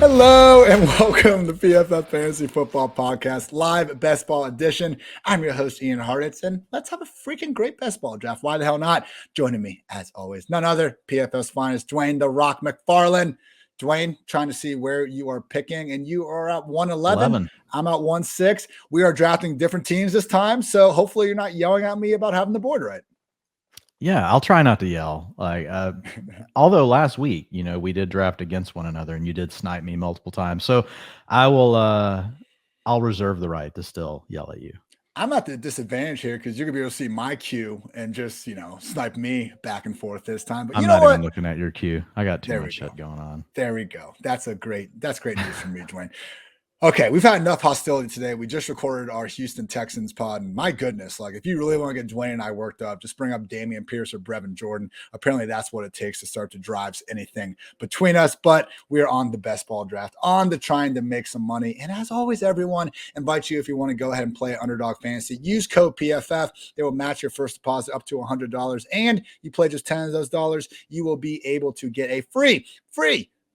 Hello and welcome to PFF Fantasy Football Podcast, live best ball edition. I'm your host, Ian Hartitz, and let's have a freaking great best ball draft. Why the hell not? Joining me, as always, none other, PFF's finest, Dwayne the Rock McFarlane. Dwayne, trying to see where you are picking, and you are at 111. I'm at 1-6. We are drafting different teams this time, so hopefully you're not yelling at me about having the board right. Yeah, I'll try not to yell. Although last week, we did draft against one another, and you did snipe me multiple times. So I will. I'll reserve the right to still yell at you. I'm at the disadvantage here because you're gonna be able to see my queue and just snipe me back and forth this time. But I'm not even looking at your queue. I got too much shit going on. There we go. That's great news for me, Dwayne. Okay, we've had enough hostility today. We just recorded our Houston Texans pod, and my goodness, if you really want to get Dwayne and I worked up, just bring up Dameon Pierce or Brevin Jordan. Apparently, that's what it takes to start to drive anything between us, but we are on the best ball draft, on the trying to make some money. And as always, everyone, invite you if you want to go ahead and play Underdog Fantasy. Use code PFF. They will match your first deposit up to $100, and you play just 10 of those dollars, you will be able to get a free,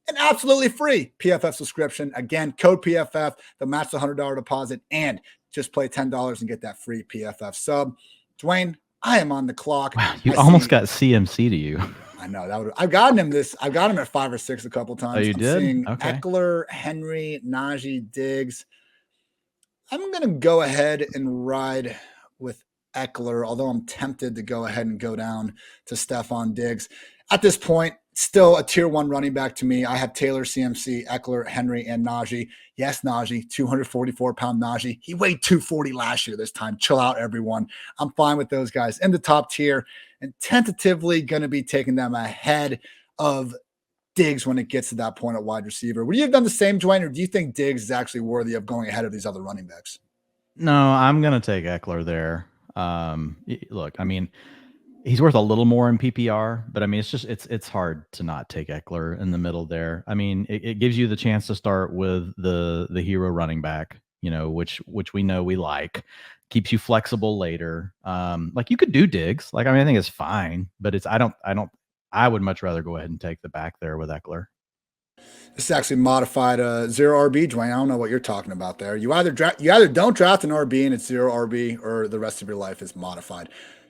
an absolutely free PFF subscription. Again, code PFF. They'll match the $100 deposit and just play $10 and get that free PFF sub. Dwayne, I am on the clock. Wow, you almost got CMC to you. I know I've gotten him I've got him at 5 or 6 a couple times. Oh, you did? Seeing okay. Eckler, Henry, Najee, Diggs. I'm going to go ahead and ride with Eckler, although I'm tempted to go ahead and go down to Stephon Diggs. At this point, still a tier 1 running back to me. I have Taylor, CMC, Eckler, Henry, and Najee. Yes, Najee, 244-pound Najee. He weighed 240 last year this time. Chill out, everyone. I'm fine with those guys in the top tier and tentatively going to be taking them ahead of Diggs when it gets to that point at wide receiver. Would you have done the same, Dwayne, or do you think Diggs is actually worthy of going ahead of these other running backs? No, I'm going to take Eckler there. Look, he's worth a little more in PPR, but it's hard to not take Eckler in the middle there. It gives you the chance to start with the hero running back, which we know we like. Keeps you flexible later. You could do Diggs. I think it's fine, but I would much rather go ahead and take the back there with Eckler. This is actually modified 0 RB, Dwayne. I don't know what you're talking about there. You either don't draft an RB and it's 0 RB, or the rest of your life is modified.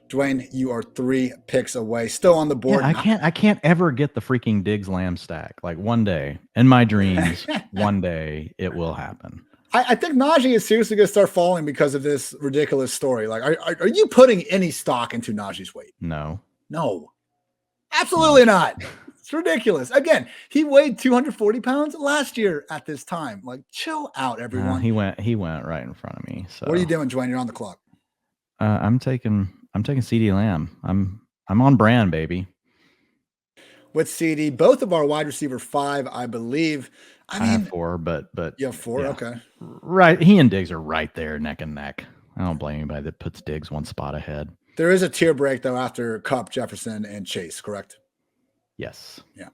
Dwayne, you are 3 picks away, still on the board. Yeah, I can't ever get the freaking Diggs Lamb stack. One day in my dreams, one day it will happen. I think Najee is seriously going to start falling because of this ridiculous story. Are you putting any stock into Najee's weight? No, absolutely not. It's ridiculous. Again, he weighed 240 pounds last year at this time. Chill out, everyone. He went right in front of me. So what are you doing, Dwayne? You're on the clock. I'm taking CeeDee Lamb. I'm on brand, baby. With CeeDee, both of our wide receiver 5, I believe. I have 4, but you have 4. Yeah. Okay, right. He and Diggs are right there, neck and neck. I don't blame anybody that puts Diggs one spot ahead. There is a tier break though after Kupp, Jefferson, and Chase. Correct? Yes. Yeah.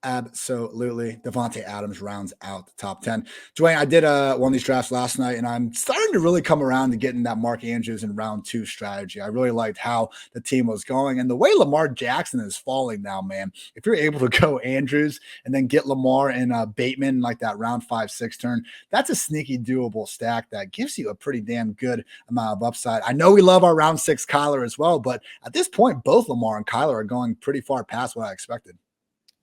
Absolutely. Devontae Adams rounds out the top 10. Dwayne, I did one of these drafts last night, and I'm starting to really come around to getting that Mark Andrews in round 2 strategy. I really liked how the team was going, and the way Lamar Jackson is falling now, man. If you're able to go Andrews and then get Lamar and Bateman that round 5-6 turn, that's a sneaky doable stack that gives you a pretty damn good amount of upside. I know we love our round 6 Kyler as well, but at this point, both Lamar and Kyler are going pretty far past what I expected.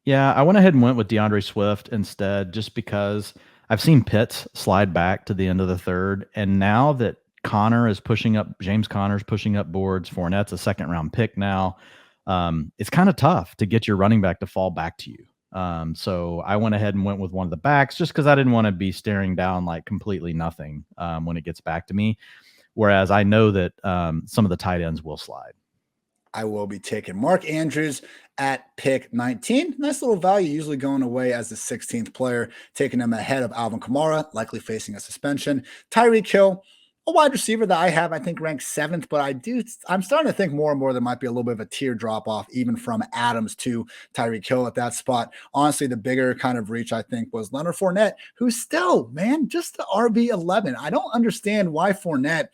Yeah, I went ahead and went with DeAndre Swift instead, just because I've seen Pitts slide back to the end of the 3rd. And now that James Conner's pushing up boards, Fournette's a 2nd-round pick now, it's kind of tough to get your running back to fall back to you. So I went ahead and went with one of the backs just because I didn't want to be staring down completely nothing when it gets back to me. Whereas I know that some of the tight ends will slide. I will be taking Mark Andrews at pick 19. Nice little value, usually going away as the 16th player, taking him ahead of Alvin Kamara, likely facing a suspension. Tyree Kill, a wide receiver that I have, I think, ranked 7th, but I'm starting to think more and more there might be a little bit of a tier drop off, even from Adams to Tyree Kill at that spot. Honestly, the bigger kind of reach, I think, was Leonard Fournette, who's still, man, just the RB11. I don't understand why Fournette,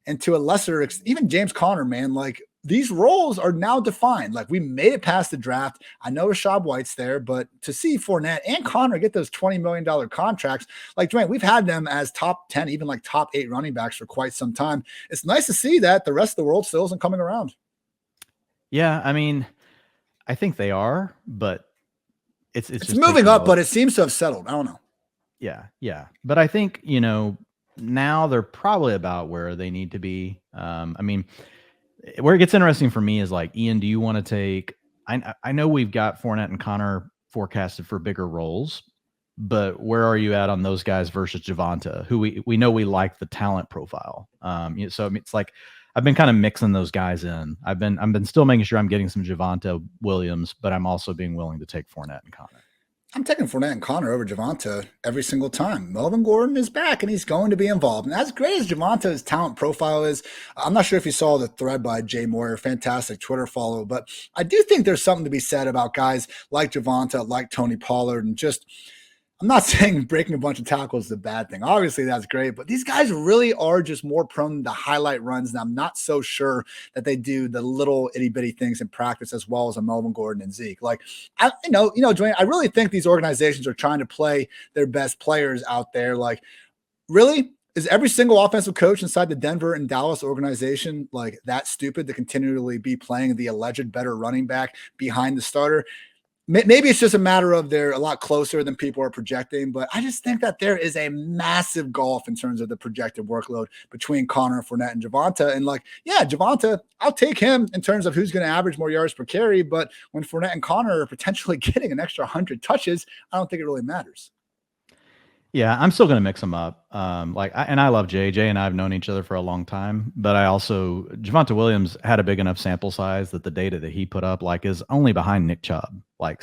and to a lesser extent, even James Conner, man, these roles are now defined. Like we made it past the draft. I know Rashad White's there, but to see Fournette and Connor get those $20 million contracts, like Dwayne, we've had them as top 10, even like top 8 running backs for quite some time. It's nice to see that the rest of the world still isn't coming around. Yeah, I mean, I think they are, but it's just moving up, but it seems to have settled. I don't know. Yeah. But I think, now they're probably about where they need to be. I mean, where it gets interesting for me is like, Ian, do you want to take, I know we've got Fournette and Connor forecasted for bigger roles, but where are you at on those guys versus Javonte, who we know we like the talent profile. So it's like, I've been kind of mixing those guys in. I've been still making sure I'm getting some Javonte Williams, but I'm also being willing to take Fournette and Connor. I'm taking Fournette and Connor over Javonte every single time. Melvin Gordon is back, and he's going to be involved. And as great as Javonte's talent profile is, I'm not sure if you saw the thread by Jay Moyer, fantastic Twitter follow, but I do think there's something to be said about guys like Javonte, like Tony Pollard, and just – I'm not saying breaking a bunch of tackles is a bad thing. Obviously, that's great, but these guys really are just more prone to highlight runs, and I'm not so sure that they do the little itty-bitty things in practice as well as a Melvin Gordon and Zeke. Like, Dwayne, I really think these organizations are trying to play their best players out there. Like, really? Is every single offensive coach inside the Denver and Dallas organization like that stupid to continually be playing the alleged better running back behind the starter? Maybe it's just a matter of they're a lot closer than people are projecting, but I just think that there is a massive gulf in terms of the projected workload between Connor, Fournette, and Javonte. And Javonte, I'll take him in terms of who's going to average more yards per carry, but when Fournette and Connor are potentially getting an extra 100 touches, I don't think it really matters. Yeah, I'm still going to mix them up. I love Jay. Jay and I have known each other for a long time, but Javonte Williams had a big enough sample size that the data that he put up is only behind Nick Chubb. I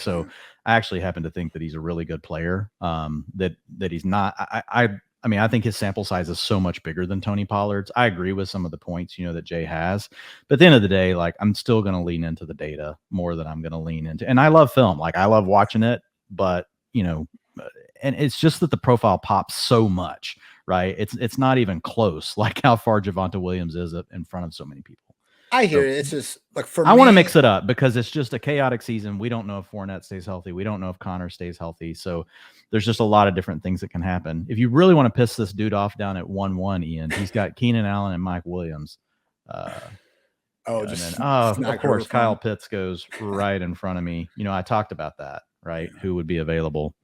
actually happen to think that he's a really good player. That he's not. I think his sample size is so much bigger than Tony Pollard's. I agree with some of the points that Jay has, but at the end of the day, I'm still going to lean into the data more than I'm going to lean into. And I love film. I love watching it, but and it's just that the profile pops so much, right? It's not even close, how far Javonte Williams is in front of so many people. I hear it. It's just I want to mix it up because it's just a chaotic season. We don't know if Fournette stays healthy. We don't know if Connor stays healthy. So there's just a lot of different things that can happen. If you really want to piss this dude off down at 1-1, Ian, he's got Keenan Allen and Mike Williams. Of course, Kyle Pitts goes right in front of me. I talked about that, right? Yeah. Who would be available.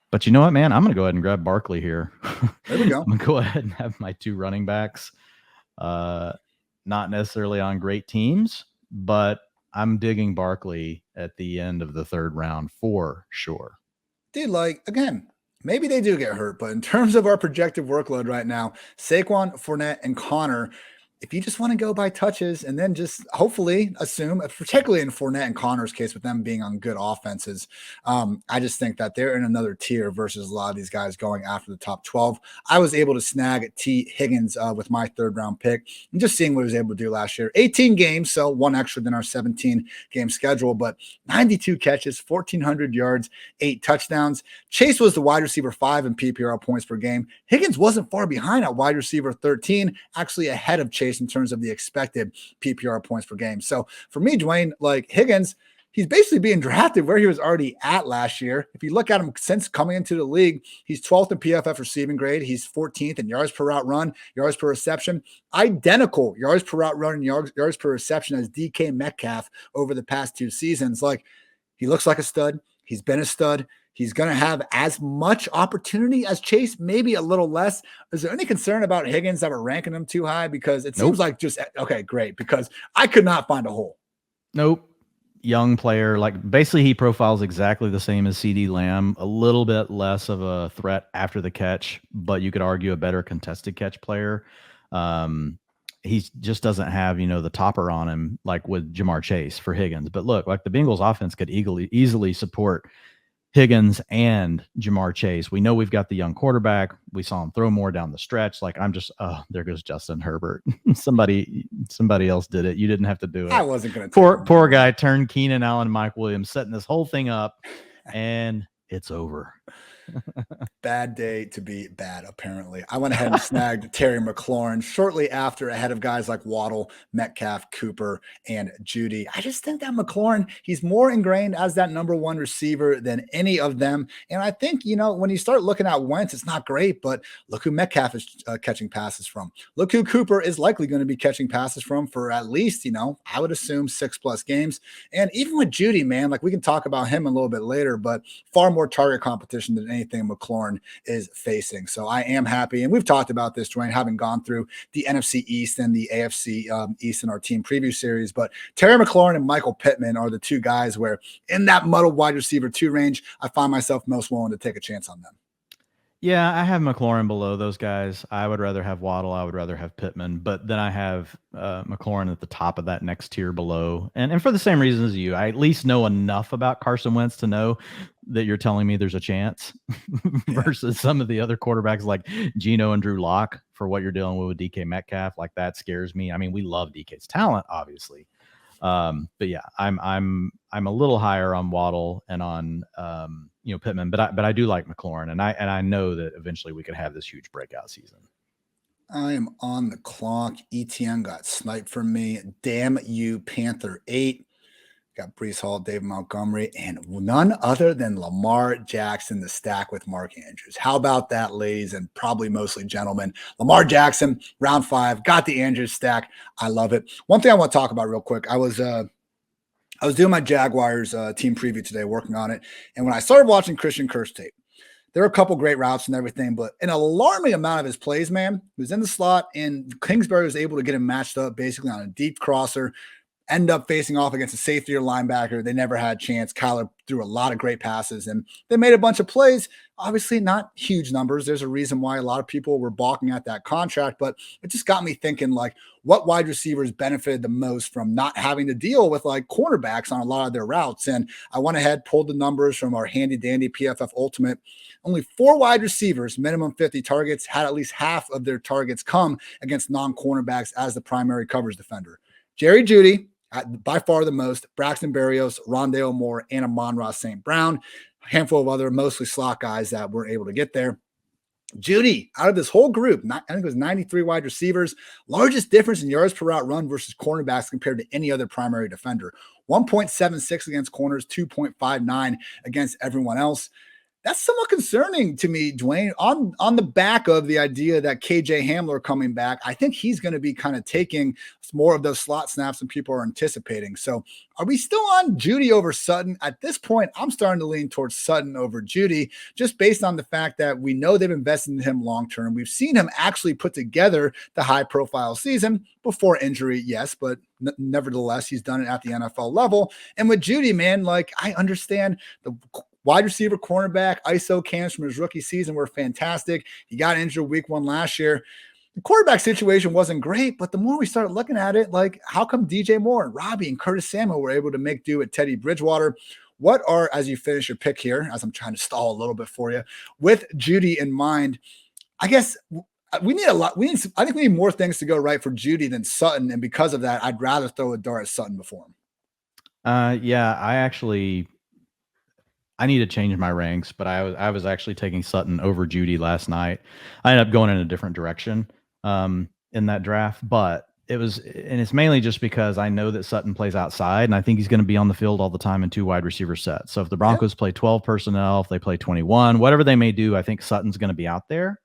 But you know what, man? I'm going to go ahead and grab Barkley here. There we go. I'm going to go ahead and have my 2 running backs. Not necessarily on great teams, but I'm digging Barkley at the end of the 3rd round for sure. Dude, again, maybe they do get hurt, but in terms of our projected workload right now, Saquon, Fournette, and Connor, if you just want to go by touches and then just hopefully assume, particularly in Fournette and Connor's case with them being on good offenses, I just think that they're in another tier versus a lot of these guys going after the top 12. I was able to snag T. Higgins with my 3rd round pick and just seeing what he was able to do last year. 18 games, so 1 extra than our 17-game schedule, but 92 catches, 1,400 yards, 8 touchdowns. Chase was the wide receiver 5 in PPR points per game. Higgins wasn't far behind at wide receiver 13, actually ahead of Chase in terms of the expected PPR points per game. So for me, Dwayne, Higgins, he's basically being drafted where he was already at last year. If you look at him since coming into the league, he's 12th in PFF receiving grade. He's 14th in yards per route run, yards per reception, identical yards per route run and yards per reception as DK Metcalf over the past 2 seasons. He looks like a stud. He's been a stud. He's going to have as much opportunity as Chase, maybe a little less. Is there any concern about Higgins that we're ranking him too high? Because it seems like okay, great. Because I could not find a hole. Nope. Young player. Basically he profiles exactly the same as CD Lamb, a little bit less of a threat after the catch, but you could argue a better contested catch player. He just doesn't have, the topper on him, with Jamar Chase for Higgins. But look, the Bengals offense could easily support Higgins and Jamar Chase. We know we've got the young quarterback. We saw him throw more down the stretch. There goes Justin Herbert. Somebody else did it. You didn't have to do it. I wasn't going to. Poor guy turned Keenan Allen and Mike Williams, setting this whole thing up, and it's over. Bad day to be bad, apparently. I went ahead and snagged Terry McLaurin shortly after, ahead of guys like Waddle, Metcalf, Cooper, and Judy. I just think that McLaurin, he's more ingrained as that number one receiver than any of them. And I think, when you start looking at Wentz, it's not great, but look who Metcalf is catching passes from. Look who Cooper is likely going to be catching passes from for at least, I would assume 6+ games. And even with Judy, man, like we can talk about him a little bit later, but far more target competition than anything McLaurin is facing. So I am happy. And we've talked about this, Dwayne, having gone through the NFC East and the AFC East in our team preview series. But Terry McLaurin and Michael Pittman are the two guys where in that muddled wide receiver 2 range, I find myself most willing to take a chance on them. Yeah, I have McLaurin below those guys. I would rather have Waddle. I would rather have Pittman. But then I have McLaurin at the top of that next tier below. And for the same reason as you, I at least know enough about Carson Wentz to know that you're telling me there's a chance versus some of the other quarterbacks like Geno and Drew Lock for what you're dealing with DK Metcalf. Like that scares me. I mean, we love DK's talent, obviously. But yeah, I'm a little higher on Waddle and on Pittman, but I do like McLaurin, and I know that eventually we could have this huge breakout season. I am on the clock. ETN got sniped from me. Damn you, Panther 8. Got Breece Hall, David Montgomery, and none other than Lamar Jackson to stack with Mark Andrews. How about that, ladies, and probably mostly gentlemen? Lamar Jackson, round 5, got the Andrews stack. I love it. One thing I want to talk about real quick. I was doing my Jaguars team preview today, working on it, and when I started watching Christian Kirk's tape, there are a couple great routes and everything, but an alarming amount of his plays, man, he was in the slot, and Kingsbury was able to get him matched up basically on a deep crosser, end up facing off against a safety or linebacker. They never had a chance. Kyler threw a lot of great passes, and they made a bunch of plays. Obviously, not huge numbers. There's a reason why a lot of people were balking at that contract, but it just got me thinking, like, what wide receivers benefited the most from not having to deal with, like, cornerbacks on a lot of their routes? And I went ahead, pulled the numbers from our handy-dandy PFF Ultimate. Only 4 wide receivers, minimum 50 targets, had at least half of their targets come against non-cornerbacks as the primary coverage defender. Jerry Jeudy, by far the most, Braxton Berrios, Rondale Moore, and Amon-Ra St. Brown, a handful of other mostly slot guys that weren't able to get there. Jeudy, out of this whole group, I think it was 93 wide receivers, largest difference in yards per route run versus cornerbacks compared to any other primary defender. 1.76 against corners, 2.59 against everyone else. That's somewhat concerning to me, Dwayne, on the back of the idea that KJ Hamler coming back. I think he's going to be kind of taking more of those slot snaps than people are anticipating. So are we still on Jeudy over Sutton? At this point, I'm starting to lean towards Sutton over Jeudy, just based on the fact that we know they've invested in him long-term. We've seen him actually put together the high-profile season before injury, yes, but nevertheless, he's done it at the NFL level. And with Jeudy, man, like, I understand the wide receiver, cornerback, ISO cams from his rookie season were fantastic. He got injured week 1 last year. The quarterback situation wasn't great, but the more we started looking at it, like, how come DJ Moore and Robbie and Curtis Samuel were able to make do with Teddy Bridgewater? What are, as you finish your pick here, as I'm trying to stall a little bit for you, with Jeudy in mind, I guess we need a lot. I think we need more things to go right for Jeudy than Sutton. And because of that, I'd rather throw a dart at Sutton before him. Yeah, I need to change my ranks, but I was actually taking Sutton over Jeudy last night. I ended up going in a different direction in that draft, but it's mainly just because I know that Sutton plays outside, and I think he's going to be on the field all the time in 2 wide receiver sets. So if the Broncos play 12 personnel, if they play 21, whatever they may do, I think Sutton's going to be out there.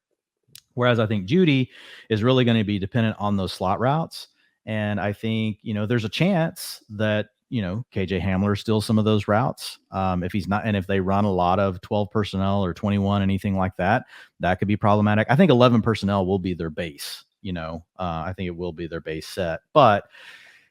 Whereas I think Jeudy is really going to be dependent on those slot routes. And I think, there's a chance that, KJ Hamler steals some of those routes. If he's not, and if they run a lot of 12 personnel or 21, anything like that, that could be problematic. I think 11 personnel will be their base. I think it will be their base set. But,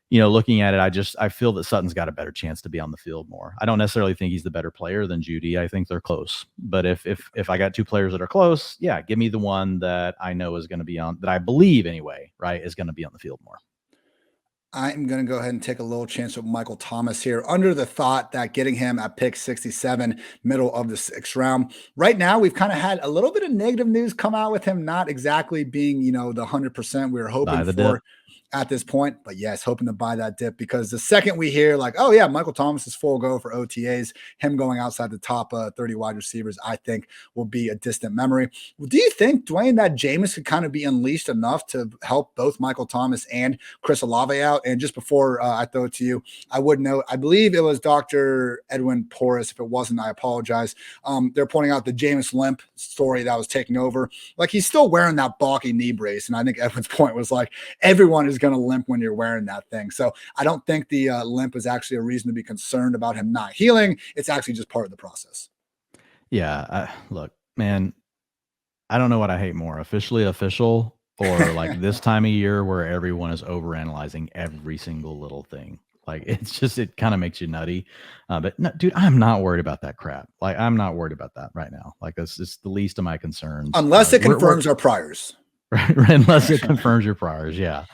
looking at it, I feel that Sutton's got a better chance to be on the field more. I don't necessarily think he's the better player than Jeudy. I think they're close. But if I got 2 players that are close, yeah, give me the one that I know is going to be on, that I believe anyway, right, is going to be on the field more. I'm going to go ahead and take a little chance with Michael Thomas here, under the thought that getting him at pick 67, middle of the 6th round. Right now, we've kind of had a little bit of negative news come out with him not exactly being, the 100% we were hoping for. at this point. But yes, hoping to buy that dip, because the second we hear like, oh yeah, Michael Thomas is full go for OTAs, him going outside the top 30 wide receivers, I think will be a distant memory. Do you think, Dwayne, that Jameis could kind of be unleashed enough to help both Michael Thomas and Chris Olave out? And just before I throw it to you, I would note, I believe it was Dr. Edwin Porras. If it wasn't, I apologize. They're pointing out the Jameis limp story that was taking over. Like, he's still wearing that bulky knee brace. And I think Edwin's point was like, everyone is going to limp when you're wearing that thing. So I don't think the limp is actually a reason to be concerned about him not healing. It's actually just part of the process. Yeah. Look, man, I don't know what I hate more, officially official or like this time of year where everyone is overanalyzing every single little thing. Like, it's just, it kind of makes you nutty. But no, dude, I'm not worried about that crap. Like, I'm not worried about that right now. Like, that's just the least of my concerns. Unless it confirms our priors. Right, unless it confirms your priors. Yeah.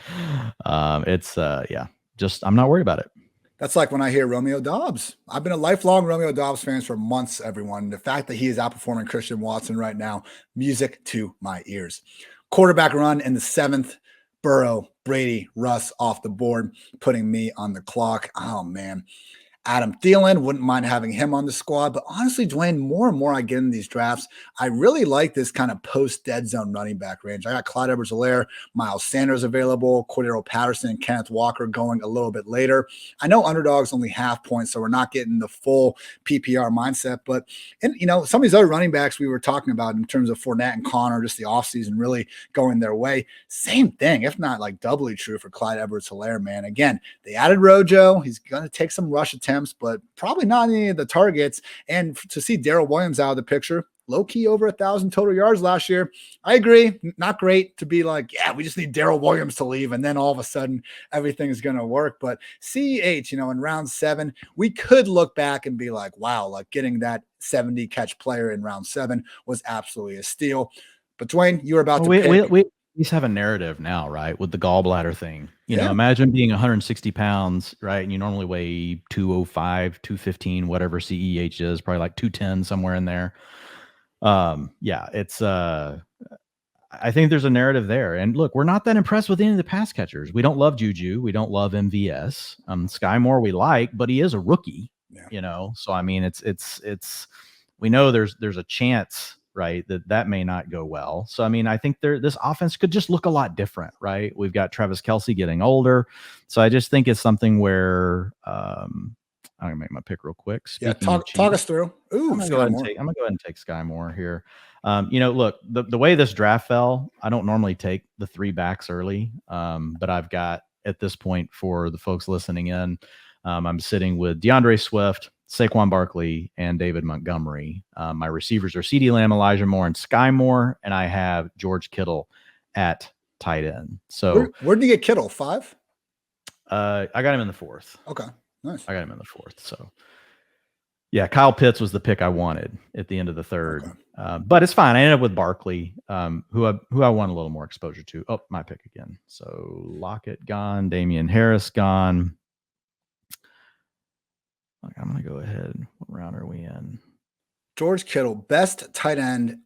Just, I'm not worried about it. That's like when I hear Romeo Doubs. I've been a lifelong Romeo Doubs fan for months, everyone. The fact that he is outperforming Christian Watson right now, music to my ears. Quarterback run in the 7th, Burrow, Brady, Russ off the board, putting me on the clock. Oh, man. Adam Thielen, wouldn't mind having him on the squad. But honestly, Dwayne, more and more I get in these drafts, I really like this kind of post-dead zone running back range. I got Clyde Edwards-Helaire, Miles Sanders available, Cordero Patterson, and Kenneth Walker going a little bit later. I know Underdog's only half points, so we're not getting the full PPR mindset. But, some of these other running backs we were talking about in terms of Fournette and Connor, just the offseason really going their way, same thing, if not like doubly true for Clyde Edwards-Helaire, man. Again, they added Rojo. He's going to take some rush attempts, but probably not any of the targets. And to see Darrell Williams out of the picture, low-key over 1,000 total yards last year. I agree. Not great to be like, yeah, we just need Darrell Williams to leave, and then all of a sudden everything is going to work. But CEH, in round 7, we could look back and be like, wow, like getting that 70 catch player in round 7 was absolutely a steal. But Dwayne, you were about to pick. We at least have a narrative now, right? With the gallbladder thing, imagine being 160 pounds, right? And you normally weigh 205, 215, whatever CEH is, probably like 210, somewhere in there. It's, I think there's a narrative there. And look, we're not that impressed with any of the pass catchers. We don't love Juju. We don't love MVS. Sky Moore we like, but he is a rookie, So, I mean, it's, we know there's a chance, right, that may not go well. So, I mean, I think this offense could just look a lot different, right? We've got Travis Kelce getting older. So I just think it's something where I'm going to make my pick real quick. Talk us through. Ooh, I'm going to go ahead and take Sky Moore here. Look, the way this draft fell, I don't normally take the 3 backs early, but I've got, at this point, for the folks listening in, I'm sitting with DeAndre Swift, Saquon Barkley, and David Montgomery. My receivers are CeeDee Lamb, Elijah Moore, and Sky Moore, and I have George Kittle at tight end. So where did you get Kittle? 5? I got him in the 4th. Okay, nice. I got him in the 4th. So yeah, Kyle Pitts was the pick I wanted at the end of the 3rd. Okay. But it's fine. I ended up with Barkley, who I want a little more exposure to. Oh, my pick again. So Lockett gone, Damian Harris gone. I'm going to go ahead. What round are we in? George Kittle, best tight end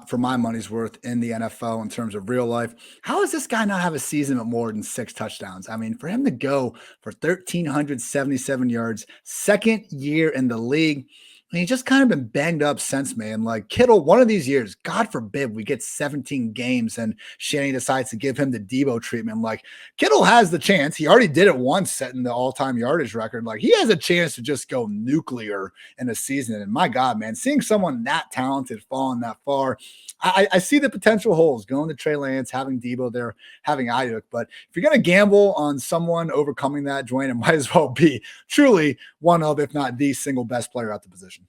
for my money's worth in the NFL in terms of real life. How does this guy not have a season with more than 6 touchdowns? I mean, for him to go for 1,377 yards, 2nd year in the league, and he's just kind of been banged up since, man. Like Kittle, one of these years, God forbid, we get 17 games and Shanny decides to give him the Debo treatment. Like Kittle has the chance. He already did it once, setting the all-time yardage record. Like he has a chance to just go nuclear in a season. And my God, man, seeing someone that talented falling that far, I see the potential holes going to Trey Lance, having Debo there, having Ayuk. But if you're going to gamble on someone overcoming that, Dwayne, it might as well be truly one of, if not the single best player at the position.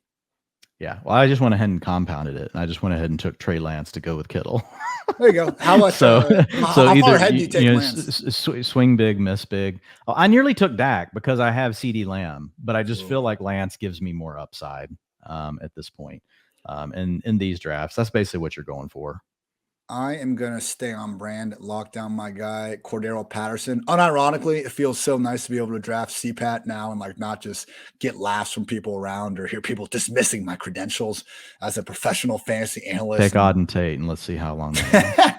Yeah, well, I just went ahead and compounded it. And I just went ahead and took Trey Lance to go with Kittle. There you go. How much? How far ahead do you take Lance? Swing big, miss big. Oh, I nearly took Dak because I have CeeDee Lamb, but I just feel like Lance gives me more upside at this point. In these drafts, that's basically what you're going for. I am going to stay on brand, lock down my guy, Cordero Patterson. Unironically, it feels so nice to be able to draft CPAT now and like not just get laughs from people around or hear people dismissing my credentials as a professional fantasy analyst. Take Auden Tate and let's see how long that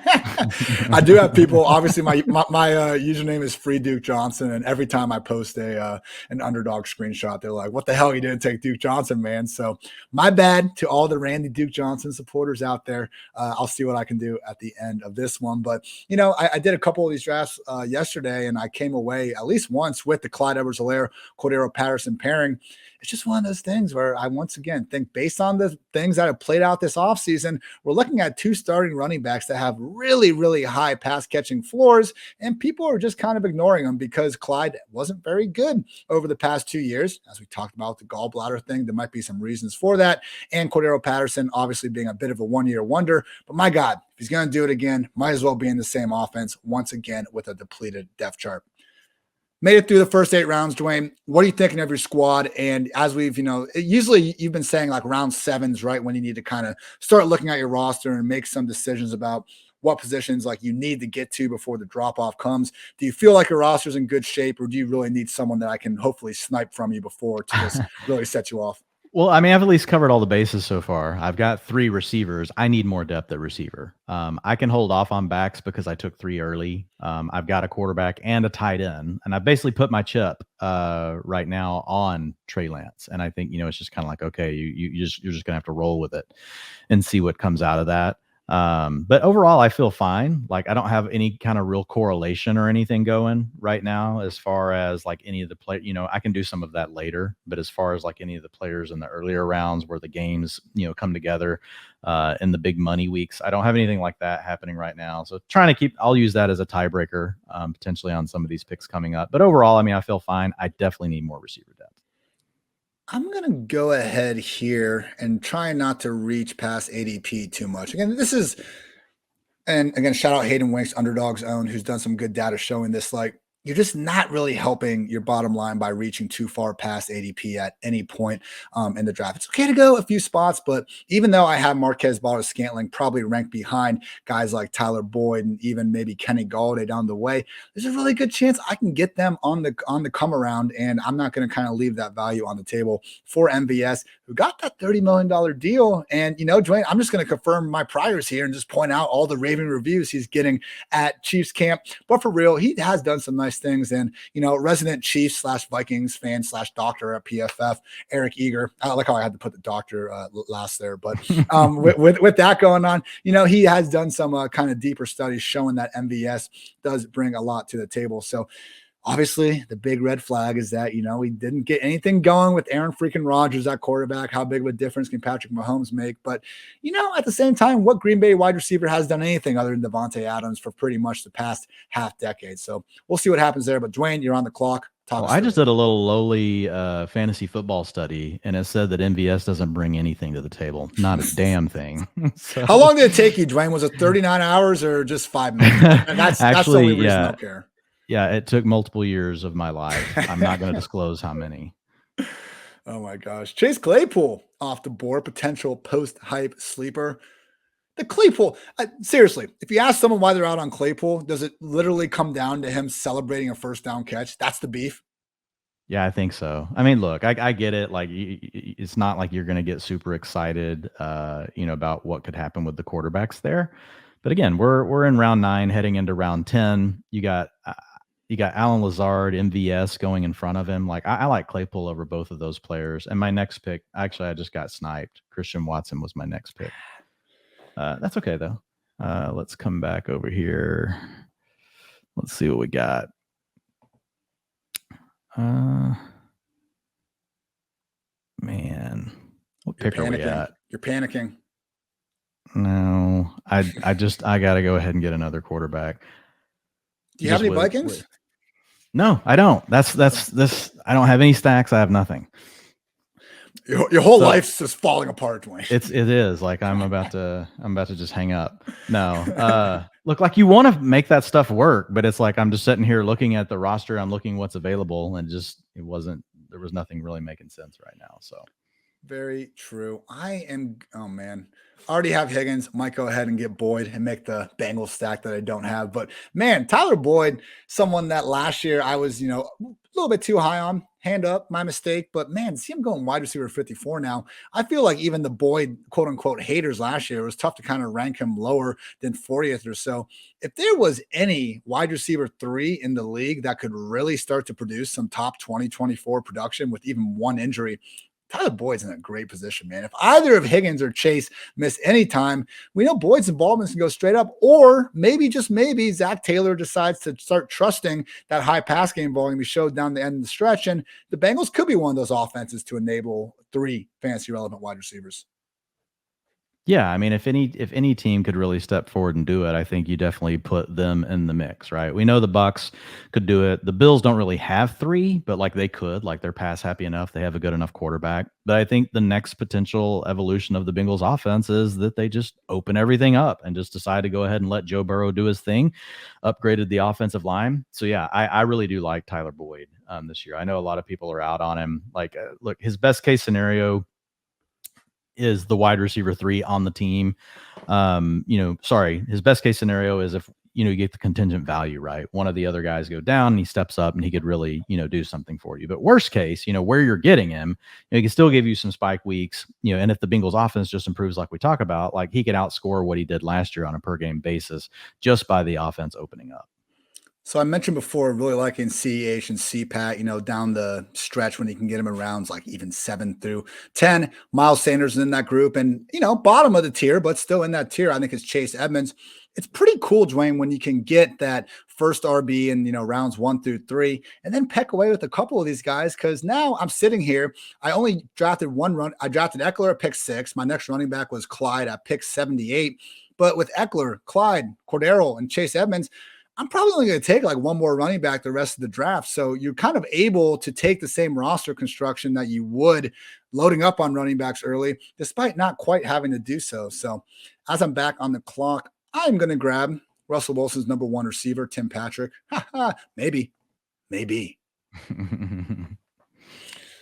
I do have people, obviously my username is Free Duke Johnson. And every time I post an Underdog screenshot, they're like, what the hell, you didn't take Duke Johnson, man? So my bad to all the Randy Duke Johnson supporters out there. I'll see what I can do at the end of this one. But, I did a couple of these drafts yesterday, and I came away at least once with the Clyde Edwards-Helaire, Cordero Patterson pairing. It's just one of those things where I once again think based on the things that have played out this offseason, we're looking at two starting running backs that have really, really high pass catching floors, and people are just kind of ignoring them because Clyde wasn't very good over the past 2 years. As we talked about the gallbladder thing, there might be some reasons for that. And Cordero Patterson obviously being a bit of a one-year wonder, but my God, if he's going to do it again, might as well be in the same offense once again with a depleted depth chart. Made it through the first 8 rounds, Dwayne. What are you thinking of your squad? And as we've, usually you've been saying like round 7's right when you need to kind of start looking at your roster and make some decisions about what positions like you need to get to before the drop-off comes. Do you feel like your roster's in good shape, or do you really need someone that I can hopefully snipe from you before to just really set you off? Well, I mean, I've at least covered all the bases so far. I've got 3 receivers. I need more depth at receiver. I can hold off on backs because I took 3 early. I've got a quarterback and a tight end, and I basically put my chip right now on Trey Lance. And I think, it's just kind of like, okay, you're just gonna have to roll with it and see what comes out of that. But overall, I feel fine. Like I don't have any kind of real correlation or anything going right now as far as like any of the play, I can do some of that later, but as far as like any of the players in the earlier rounds where the games, come together, in the big money weeks, I don't have anything like that happening right now. So I'll use that as a tiebreaker, potentially on some of these picks coming up, but overall, I mean, I feel fine. I definitely need more receiver depth. I'm going to go ahead here and try not to reach past ADP too much. Again, shout out Hayden Winks, Underdog's own, who's done some good data showing this. Like, you're just not really helping your bottom line by reaching too far past ADP at any point in the draft. It's okay to go a few spots, but even though I have Marquez Valdes-Scantling probably ranked behind guys like Tyler Boyd and even maybe Kenny Galladay down the way, there's a really good chance I can get them on the come around, and I'm not going to kind of leave that value on the table for MVS, who got that $30 million deal. And, Dwayne, I'm just going to confirm my priors here and just point out all the raving reviews he's getting at Chiefs camp. But for real, he has done some nice things. And, resident Chiefs / Vikings fan / doctor at PFF, Eric Eager. I like how I had to put the doctor last there. But with that going on, he has done some kind of deeper studies showing that MVS does bring a lot to the table. So, obviously, the big red flag is that, we didn't get anything going with Aaron freaking Rodgers at quarterback. How big of a difference can Patrick Mahomes make? But, at the same time, what Green Bay wide receiver has done anything other than Devontae Adams for pretty much the past half decade? So we'll see what happens there. But Dwayne, you're on the clock. I just did a little lowly fantasy football study, and it said that MVS doesn't bring anything to the table. Not a damn thing. So. How long did it take you, Dwayne? Was it 39 hours or just 5 minutes? And that's the only reason I don't care. Yeah, it took multiple years of my life. I'm not going to disclose how many. Oh, my gosh. Chase Claypool off the board, potential post-hype sleeper. The Claypool, seriously, if you ask someone why they're out on Claypool, does it literally come down to him celebrating a first down catch? That's the beef? Yeah, I think so. I mean, look, I get it. Like, it's not like you're going to get super excited, about what could happen with the quarterbacks there. But again, we're in round 9, heading into round 10. You got Allen Lazard, MVS going in front of him. Like, I like Claypool over both of those players. And my next pick, actually, I just got sniped. Christian Watson was my next pick. That's okay, though. Let's come back over here. Let's see what we got. Man, what pick are we at? You're panicking. No, I got to go ahead and get another quarterback. Do you have any Vikings? No, I don't. That's this. I don't have any stacks. I have nothing. Your whole life's just falling apart, Dwayne. It is like I'm about to just hang up. No, look, like you want to make that stuff work, but it's like I'm just sitting here looking at the roster. I'm looking what's available, and there was nothing really making sense right now. So Very true. Oh man, I already have Higgins. Might go ahead and get Boyd and make the Bengals stack that I don't have. But man, Tyler Boyd, someone that last year I was, a little bit too high on. Hand up, my mistake. But man, see him going wide receiver 54 now. I feel like even the Boyd quote unquote haters last year, it was tough to kind of rank him lower than 40th or so. If there was any wide receiver 3 in the league that could really start to produce some top 2024 production with even one injury, Tyler Boyd's in a great position, man. If either of Higgins or Chase miss any time, we know Boyd's involvement can go straight up, or maybe, just maybe, Zach Taylor decides to start trusting that high pass game volume he showed down the end of the stretch, and the Bengals could be one of those offenses to enable 3 fantasy relevant wide receivers. Yeah, I mean, if any team could really step forward and do it, I think you definitely put them in the mix, right? We know the Bucks could do it. The Bills don't really have 3, but like they could, like they're pass happy enough. They have a good enough quarterback. But I think the next potential evolution of the Bengals offense is that they just open everything up and just decide to go ahead and let Joe Burrow do his thing, upgraded the offensive line. So yeah, I really do like Tyler Boyd this year. I know a lot of people are out on him. Like, look, his best case scenario is the wide receiver 3 on the team. His best case scenario is if, you get the contingent value, right? One of the other guys go down and he steps up and he could really, do something for you. But worst case, where you're getting him, he can still give you some spike weeks, and if the Bengals offense just improves, like we talk about, like he can outscore what he did last year on a per game basis just by the offense opening up. So I mentioned before, really liking CEH and CPAT, down the stretch when you can get him in rounds like even 7 through 10. Miles Sanders is in that group, and, bottom of the tier, but still in that tier, I think, is Chase Edmonds. It's pretty cool, Dwayne, when you can get that first RB in, rounds 1 through 3, and then peck away with a couple of these guys. Because now I'm sitting here, I only drafted one run. I drafted Eckler at pick 6. My next running back was Clyde at pick 78. But with Eckler, Clyde, Cordero, and Chase Edmonds, I'm probably only going to take like one more running back the rest of the draft. So you're kind of able to take the same roster construction that you would loading up on running backs early, despite not quite having to do so. So as I'm back on the clock, I'm going to grab Russell Wilson's number 1 receiver, Tim Patrick. Maybe.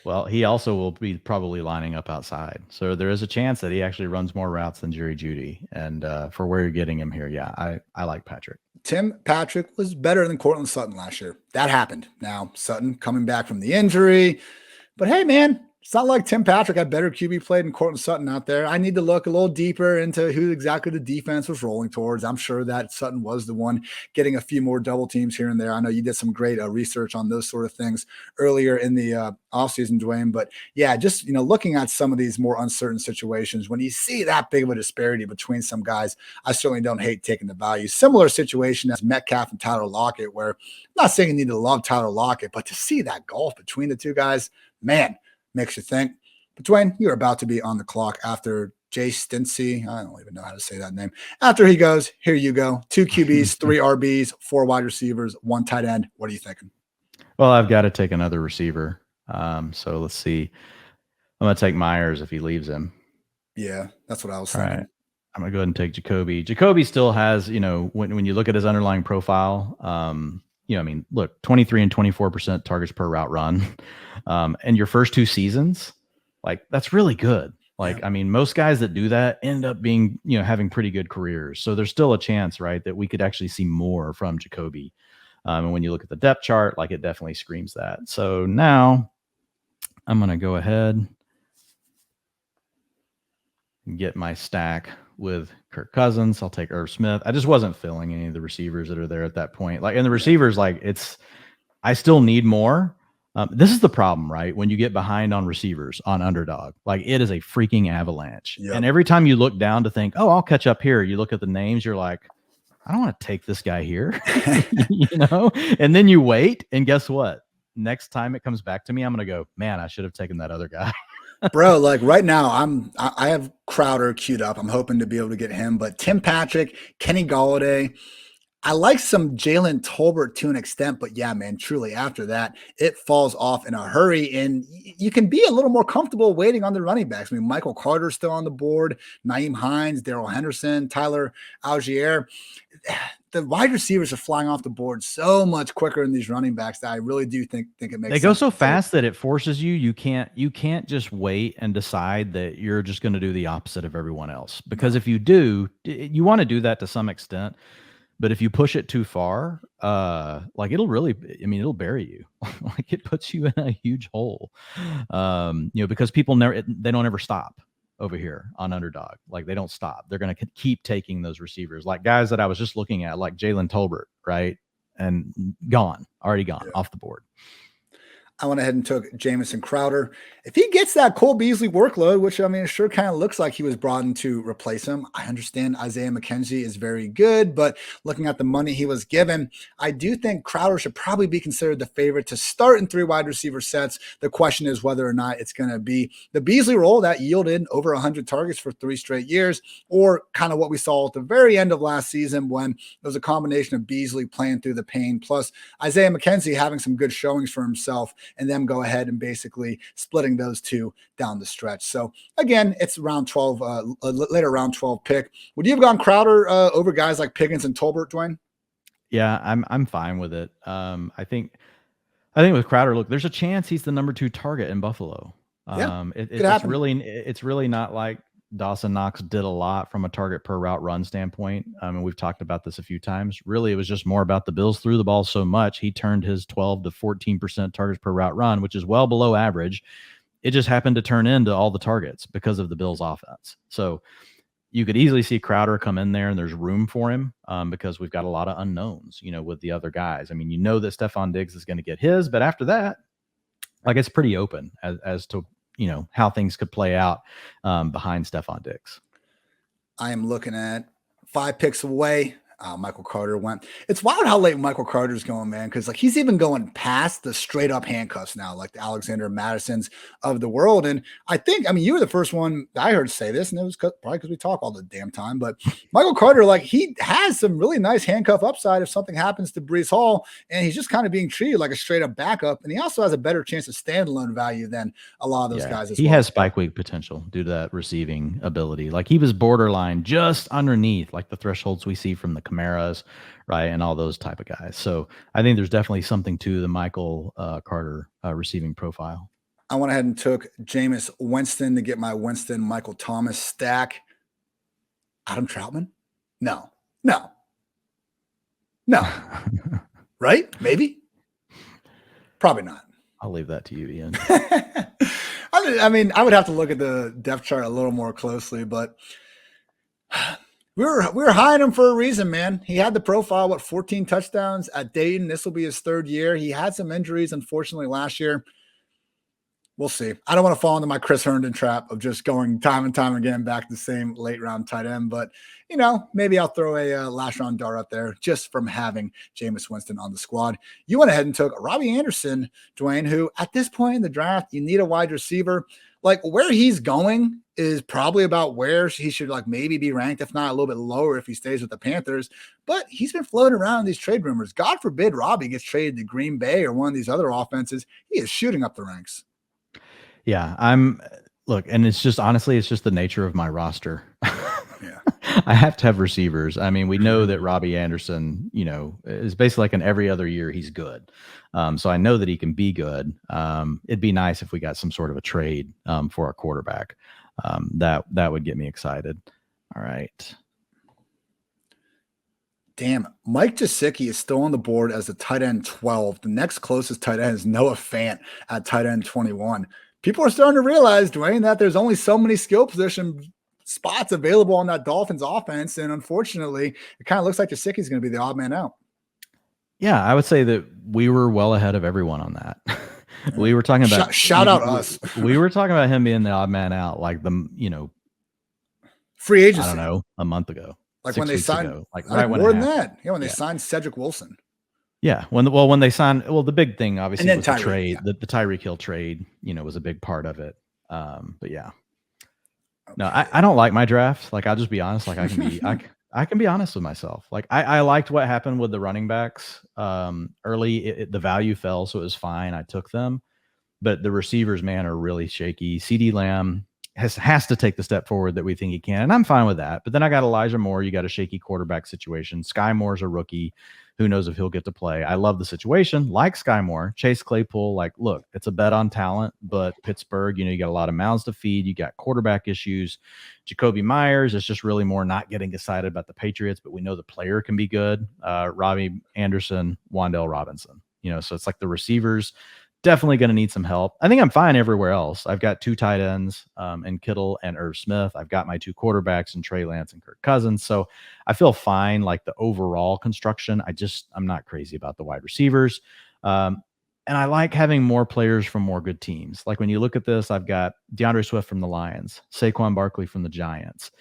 Well, he also will be probably lining up outside. So there is a chance that he actually runs more routes than Jerry Jeudy. And for where you're getting him here, yeah, I like Patrick. Tim Patrick was better than Cortland Sutton last year. That happened. Now, Sutton coming back from the injury. But hey, man, it's not like Tim Patrick had better QB play than Cortland Sutton out there. I need to look a little deeper into who exactly the defense was rolling towards. I'm sure that Sutton was the one getting a few more double teams here and there. I know you did some great research on those sort of things earlier in the offseason, Dwayne. But yeah, just, looking at some of these more uncertain situations, when you see that big of a disparity between some guys, I certainly don't hate taking the value. Similar situation as Metcalf and Tyler Lockett, where I'm not saying you need to love Tyler Lockett, but to see that gulf between the two guys, man, makes you think. But Dwayne, you're about to be on the clock after Jay Stincy. I don't even know how to say that name. After he goes, here you go. 2 QBs, 3 RBs, 4 wide receivers, 1 tight end. What are you thinking? Well, I've got to take another receiver. So let's see. I'm going to take Myers if he leaves him. Yeah, that's what I was thinking. All right. I'm going to go ahead and take Jacoby. Jacoby still has, when you look at his underlying profile, look, 23 and 24% targets per route run. And your first 2 seasons, like that's really good. Like, yeah. I mean, most guys that do that end up being, having pretty good careers. So there's still a chance, right, that we could actually see more from Jacoby. And when you look at the depth chart, like it definitely screams that. So now I'm going to go ahead and get my stack with Kirk Cousins. I'll take Irv Smith. I just wasn't filling any of the receivers that are there at that point. Like, and the receivers, like I still need more. This is the problem, right? When you get behind on receivers on Underdog, like it is a freaking avalanche. Yep. And every time you look down to think, oh, I'll catch up here, you look at the names, you're like, I don't want to take this guy here, and then you wait. And guess what? Next time it comes back to me, I'm going to go, man, I should have taken that other guy. Bro, like right now, I have Crowder queued up. I'm hoping to be able to get him, but Tim Patrick, Kenny Golladay, I like some Jalen Tolbert to an extent, but yeah, man, truly after that, it falls off in a hurry. And you can be a little more comfortable waiting on the running backs. I mean, Michael Carter's still on the board, Naeem Hines, Darrell Henderson, Tyler Algier. the wide receivers are flying off the board so much quicker than these running backs that I really do think it makes sense. They go so fast that it forces you can't just wait and decide that you're just going to do the opposite of everyone else. Because if you do, you want to do that to some extent. But if you push it too far, like it'll bury you. Like it puts you in a huge hole. Because people they don't ever stop over here on Underdog. Like they don't stop. They're going to keep taking those receivers, like guys that I was just looking at, like Jalen Tolbert, right? And already gone off the board. I went ahead and took Jamison Crowder. If he gets that Cole Beasley workload, which I mean, it sure kind of looks like he was brought in to replace him. I understand Isaiah McKenzie is very good, but looking at the money he was given, I do think Crowder should probably be considered the favorite to start in 3 wide receiver sets. The question is whether or not it's going to be the Beasley role that yielded over 100 targets for 3 straight years, or kind of what we saw at the very end of last season when it was a combination of Beasley playing through the pain plus Isaiah McKenzie having some good showings for himself, and them go ahead and basically splitting those two down the stretch. So again, it's round 12, later round 12 pick. Would you have gone Crowder over guys like Higgins and Tolbert, Dwayne? Yeah, I'm fine with it. I think with Crowder, look, there's a chance he's the number 2 target in Buffalo. It's really not like Dawson Knox did a lot from a target per route run standpoint. And we've talked about this a few times. Really, it was just more about the Bills threw the ball so much. He turned his 12 to 14% targets per route run, which is well below average. It just happened to turn into all the targets because of the Bills offense. So you could easily see Crowder come in there and there's room for him because we've got a lot of unknowns, with the other guys. I mean, that Stephon Diggs is going to get his, but after that, like it's pretty open as to how things could play out behind Stephon Diggs. I am looking at 5 picks away. Michael Carter went. It's wild how late Michael Carter's going, man, because like he's even going past the straight up handcuffs now, like the Alexander Madisons of the world. And I mean, you were the first one I heard say this, and it was probably because we talk all the damn time. But Michael Carter, like he has some really nice handcuff upside if something happens to Breece Hall, and he's just kind of being treated like a straight up backup. And he also has a better chance of standalone value than a lot of those guys as well. He has spike week potential due to that receiving ability. Like he was borderline just underneath like the thresholds we see from the Camaras, right, and all those type of guys. So I think there's definitely something to the Michael Carter receiving profile. I went ahead and took Jameis Winston to get my Winston Michael Thomas stack. Adam Troutman? No. Right? Maybe? Probably not. I'll leave that to you, Ian. I mean, I would have to look at the depth chart a little more closely, but we were high on him for a reason, man. He had the profile, 14 touchdowns at Dayton. This will be his 3rd year. He had some injuries, unfortunately, last year. We'll see. I don't want to fall into my Chris Herndon trap of just going time and time again back to the same late round tight end, but maybe I'll throw a last round dart out there just from having Jameis Winston on the squad. You went ahead and took Robbie Anderson, Dwayne, who at this point in the draft, you need a wide receiver. Like where he's going is probably about where he should like maybe be ranked, if not a little bit lower if he stays with the Panthers. But he's been floating around in these trade rumors. God forbid Robbie gets traded to Green Bay or one of these other offenses. He is shooting up the ranks. Yeah, and it's just honestly, it's just the nature of my roster. Yeah. I have to have receivers. I mean, we know that Robbie Anderson, is basically like in every other year he's good. So I know that he can be good. It'd be nice if we got some sort of a trade for our quarterback. That would get me excited. All right. Damn, Mike Gesicki is still on the board as the tight end 12. The next closest tight end is Noah Fant at tight end 21. People are starting to realize, Dwayne, that there's only so many skill position spots available on that Dolphins offense. And unfortunately, it kind of looks like Gesicki's going to be the odd man out. Yeah, I would say that we were well ahead of everyone on that. We were talking about shout out us. We were talking about him being the odd man out, like free agency. I don't know, a month ago, like when they signed, ago, like right more than that. Yeah, when they signed Cedric Wilson. Yeah, when they signed, the big thing obviously was the trade. Yeah. The Tyree Kill trade, was a big part of it. But yeah, okay. No, I don't like my draft. Like I'll just be honest. Like I can be I can be honest with myself. Like I liked what happened with the running backs early. The value fell, so it was fine. I took them, but the receivers, man, are really shaky. CeeDee Lamb has to take the step forward that we think he can. And I'm fine with that. But then I got Elijah Moore. You got a shaky quarterback situation. Sky Moore's a rookie. Who knows if he'll get to play? I love the situation. Like Sky Moore, Chase Claypool. Like, look, it's a bet on talent, but Pittsburgh, you got a lot of mouths to feed. You got quarterback issues. Jacoby Myers is just really more not getting excited about the Patriots, but we know the player can be good. Robbie Anderson, Wan'Dale Robinson. So it's like the receivers definitely going to need some help. I think I'm fine everywhere else. I've got 2 tight ends and Kittle and Irv Smith. I've got my 2 quarterbacks and Trey Lance and Kirk Cousins. So I feel fine. Like the overall construction, I'm not crazy about the wide receivers. And I like having more players from more good teams. Like when you look at this, I've got DeAndre Swift from the Lions, Saquon Barkley from the Giants,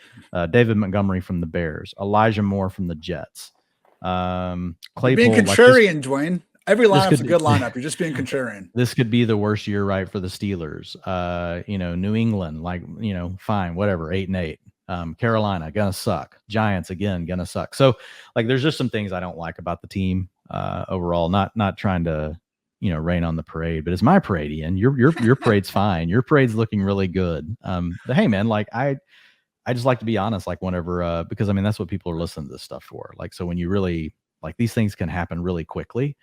David Montgomery from the Bears, Elijah Moore from the Jets. Claypool. You're being contrarian, Dwayne. Every lineup's a good lineup. You're just being contrarian. This could be the worst year, right, for the Steelers. New England, fine, whatever, 8-8. Carolina, gonna suck. Giants, again, gonna suck. So, there's just some things I don't like about the team overall. Not trying to, rain on the parade, but it's my parade, Ian. Your parade's fine. Your parade's looking really good. But hey, man, I just like to be honest, whenever, because that's what people are listening to this stuff for. So when you really these things can happen really quickly.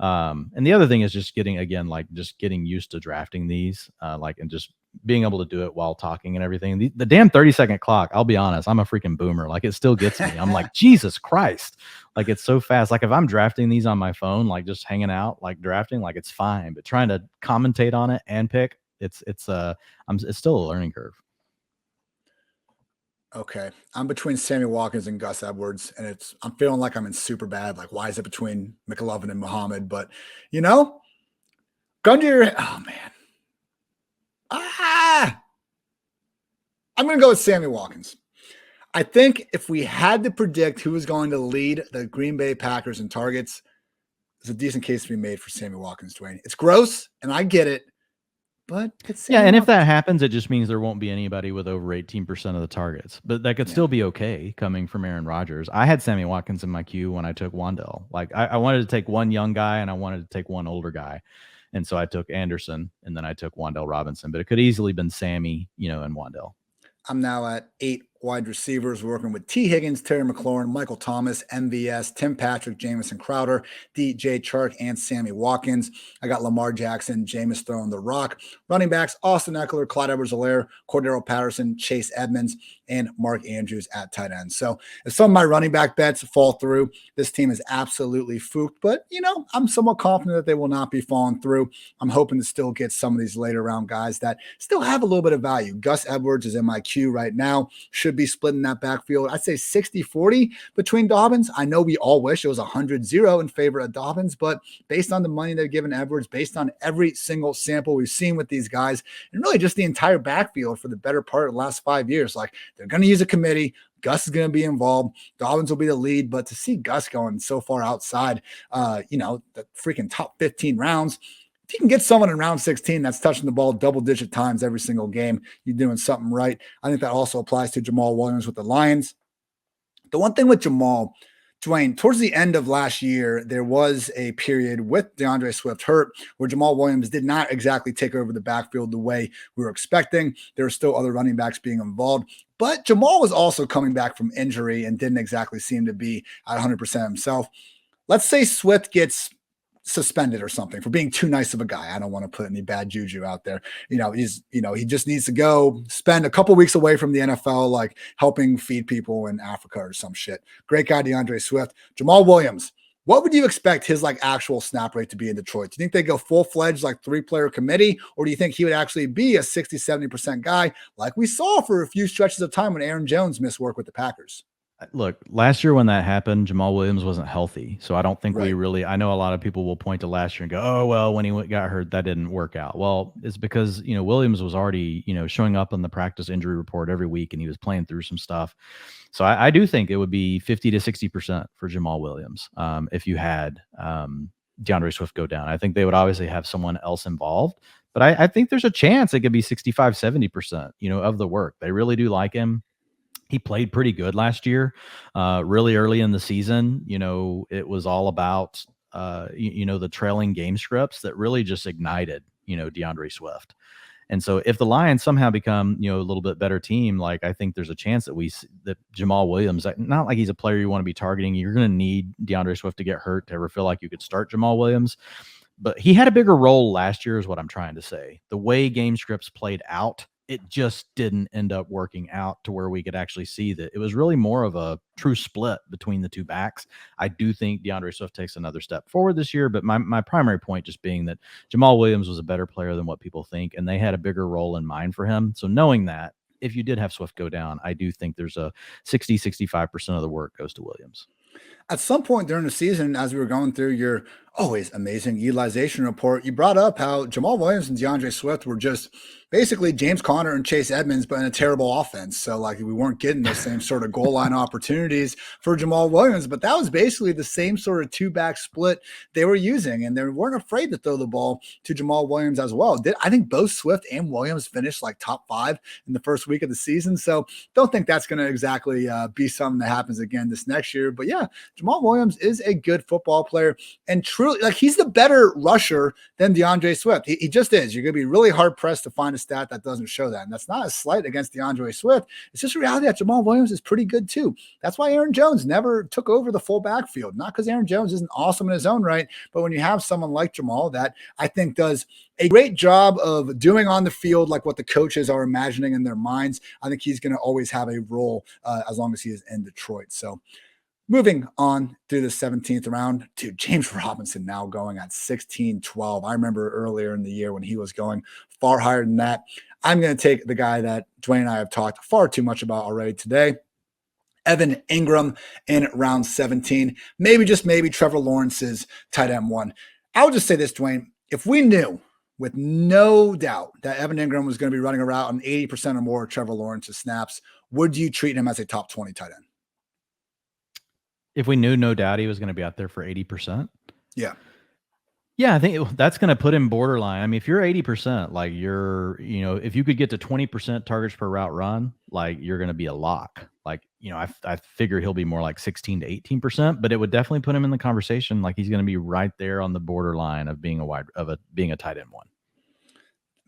And the other thing is just getting used to drafting these, and just being able to do it while talking and everything. The damn 30-second clock, I'll be honest, I'm a freaking boomer. It still gets me. I'm like, Jesus Christ. It's so fast. If I'm drafting these on my phone, just hanging out, drafting, it's fine. But trying to commentate on it and pick, it's still a learning curve. Okay. I'm between Sammy Watkins and Gus Edwards, and I'm feeling like I'm in super bad. Why is it between McLovin and Muhammad? But, gun to your head. Oh, man. I'm going to go with Sammy Watkins. I think if we had to predict who was going to lead the Green Bay Packers in targets, there's a decent case to be made for Sammy Watkins, Dwayne. It's gross, and I get it. But and if that happens, it just means there won't be anybody with over 18% of the targets. But that could still be okay coming from Aaron Rodgers. I had Sammy Watkins in my queue when I took Wan'Dale. I wanted to take one young guy and I wanted to take one older guy. And so I took Anderson and then I took Wan'Dale Robinson. But it could easily been Sammy, and Wan'Dale. I'm now at 8 wide receivers, working with T. Higgins, Terry McLaurin, Michael Thomas, MVS, Tim Patrick, Jamison Crowder, DJ Chark, and Sammy Watkins. I got Lamar Jackson, Jameis throwing the rock. Running backs, Austin Eckler, Clyde Edwards-Helaire, Cordero Patterson, Chase Edmonds, and Mark Andrews at tight end. So if some of my running back bets fall through, this team is absolutely fooked. But, I'm somewhat confident that they will not be falling through. I'm hoping to still get some of these later round guys that still have a little bit of value. Gus Edwards is in my queue right now. Should be splitting that backfield. I'd say 60-40 between Dobbins. I know we all wish it was 100-0 in favor of Dobbins, but based on the money they're giving Edwards, based on every single sample we've seen with these guys, and really just the entire backfield for the better part of the last 5 years, they're going to use a committee. Gus is going to be involved. Dobbins will be the lead, but to see Gus going so far outside, the freaking top 15 rounds, if you can get someone in round 16 that's touching the ball double-digit times every single game, you're doing something right. I think that also applies to Jamal Williams with the Lions. The one thing with Jamal, Dwayne, towards the end of last year, there was a period with DeAndre Swift hurt where Jamal Williams did not exactly take over the backfield the way we were expecting. There were still other running backs being involved, but Jamal was also coming back from injury and didn't exactly seem to be at 100% himself. Let's say Swift gets suspended or something for being too nice of a guy. I don't want to put any bad juju out there. He just needs to go spend a couple weeks away from the NFL, helping feed people in Africa or some shit. Great guy, DeAndre Swift. Jamal Williams, what would you expect his actual snap rate to be in Detroit? Do you think they go full-fledged 3-player committee, or do you think he would actually be a 60-70% guy like we saw for a few stretches of time when Aaron Jones missed work with the Packers? Look, last year when that happened, Jamal Williams wasn't healthy. So I don't think Right. I know a lot of people will point to last year and go, oh, well, when he got hurt, that didn't work out. Well, it's because, Williams was already, showing up on the practice injury report every week and he was playing through some stuff. So I do think it would be 50 to 60% for Jamal Williams if you had DeAndre Swift go down. I think they would obviously have someone else involved, but I think there's a chance it could be 65, 70%, of the work. They really do like him. He played pretty good last year, really early in the season. It was all about, the trailing game scripts that really just ignited, DeAndre Swift. And so if the Lions somehow become, a little bit better team, like I think there's a chance that Jamal Williams, not like he's a player you want to be targeting. You're going to need DeAndre Swift to get hurt to ever feel like you could start Jamal Williams. But he had a bigger role last year is what I'm trying to say. The way game scripts played out, it just didn't end up working out to where we could actually see that it was really more of a true split between the two backs. I do think DeAndre Swift takes another step forward this year, but my primary point just being that Jamal Williams was a better player than what people think, and they had a bigger role in mind for him. So knowing that, if you did have Swift go down, I do think there's a 65% of the work goes to Williams. At some point during the season, as we were going through your always amazing utilization report, you brought up how Jamal Williams and DeAndre Swift were just basically James Conner and Chase Edmonds, but in a terrible offense. So like we weren't getting the same sort of goal line opportunities for Jamal Williams, but that was basically the same sort of two-back split they were using, and they weren't afraid to throw the ball to Jamal Williams as well. I think both Swift and Williams finished like top 5 in the first week of the season, so don't think that's going to exactly be something that happens again this next year. But yeah, Jamal Williams is a good football player, and truly, like, he's the better rusher than DeAndre Swift. He just is. You're going to be really hard-pressed to find a stat that doesn't show that, and that's not a slight against DeAndre Swift. It's just a reality that Jamal Williams is pretty good too. That's why Aaron Jones never took over the full backfield. Not because Aaron Jones isn't awesome in his own right, but when you have someone like Jamal that I think does a great job of doing on the field like what the coaches are imagining in their minds, I think he's going to always have a role as long as he is in Detroit. So moving on through the 17th round, to James Robinson now going at 16-12. I remember earlier in the year when he was going far higher than that. I'm going to take the guy that Dwayne and I have talked far too much about already today, Evan Ingram in round 17. Maybe, just maybe, Trevor Lawrence's tight end 1. I would just say this, Dwayne. If we knew with no doubt that Evan Ingram was going to be running a route on 80% or more of Trevor Lawrence's snaps, would you treat him as a top 20 tight end? If we knew no doubt he was going to be out there for 80%? Yeah. Yeah, I think that's going to put him borderline. I mean, if you're 80%, like if you could get to 20% targets per route run, like you're going to be a lock. Like, I figure he'll be more like 16 to 18%, but it would definitely put him in the conversation. Like he's going to be right there on the borderline of being being a tight end 1.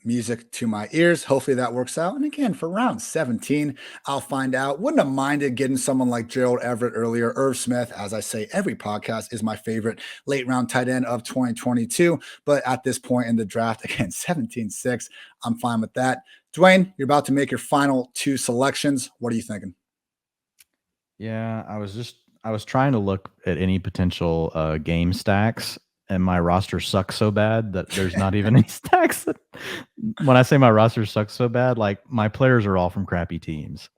Music to my ears. Hopefully that works out. And again, for round 17, I'll find out. Wouldn't have minded getting someone like Gerald Everett earlier. Irv Smith, as I say every podcast, is my favorite late round tight end of 2022. But at this point in the draft, again, 17-6, I'm fine with that. Dwayne, you're about to make your final 2 selections. What are you thinking? Yeah, I was trying to look at any potential game stacks, and my roster sucks so bad that there's not even any stacks. When I say my roster sucks so bad, like my players are all from crappy teams.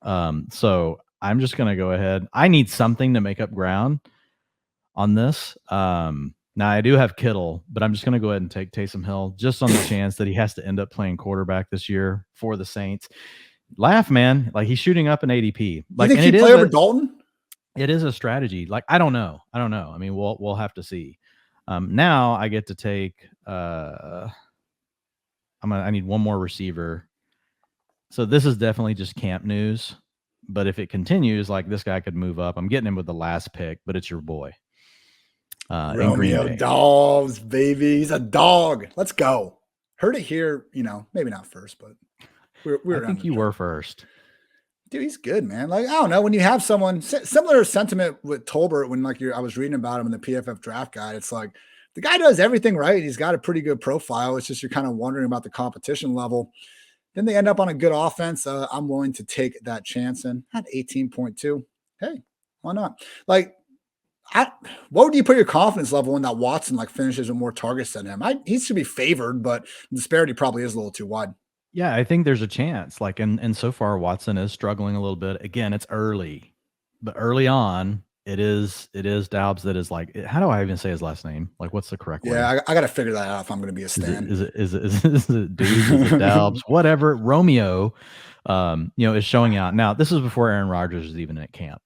So I'm just going to go ahead. I need something to make up ground on this. Now I do have Kittle, but I'm just going to go ahead and take Taysom Hill just on the chance that he has to end up playing quarterback this year for the Saints. Laugh, man. Like he's shooting up an ADP. Like, you think he'd play over Dalton? It is a strategy. Like, I don't know. I mean, we'll have to see. Now I get to take I need one more receiver. So this is definitely just camp news. But if it continues, like this guy could move up. I'm getting him with the last pick, but it's your boy. Romeo Dobbs, baby. He's a dog. Let's go. Heard it here, maybe not first, but we're I think you were first. Dude, he's good, man. Like, I don't know, when you have someone similar sentiment with Tolbert when I was reading about him in the PFF draft guide. It's like the guy does everything right. He's got a pretty good profile. It's just you're kind of wondering about the competition level. Then they end up on a good offense. I'm willing to take that chance, and at 18.2, hey, why not? Like, what would you put your confidence level in that Watson finishes with more targets than him? He should be favored, but the disparity probably is a little too wide. Yeah, I think there's a chance. Like, and so far Watson is struggling a little bit. Again, it's early, but early on, it is Dobbs that is like. How do I even say his last name? Like, what's the correct way? Yeah, I got to figure that out if I'm going to be a stan. Is it dude? Is it Dobbs? Whatever. Romeo, is showing out now. This is before Aaron Rodgers is even at camp,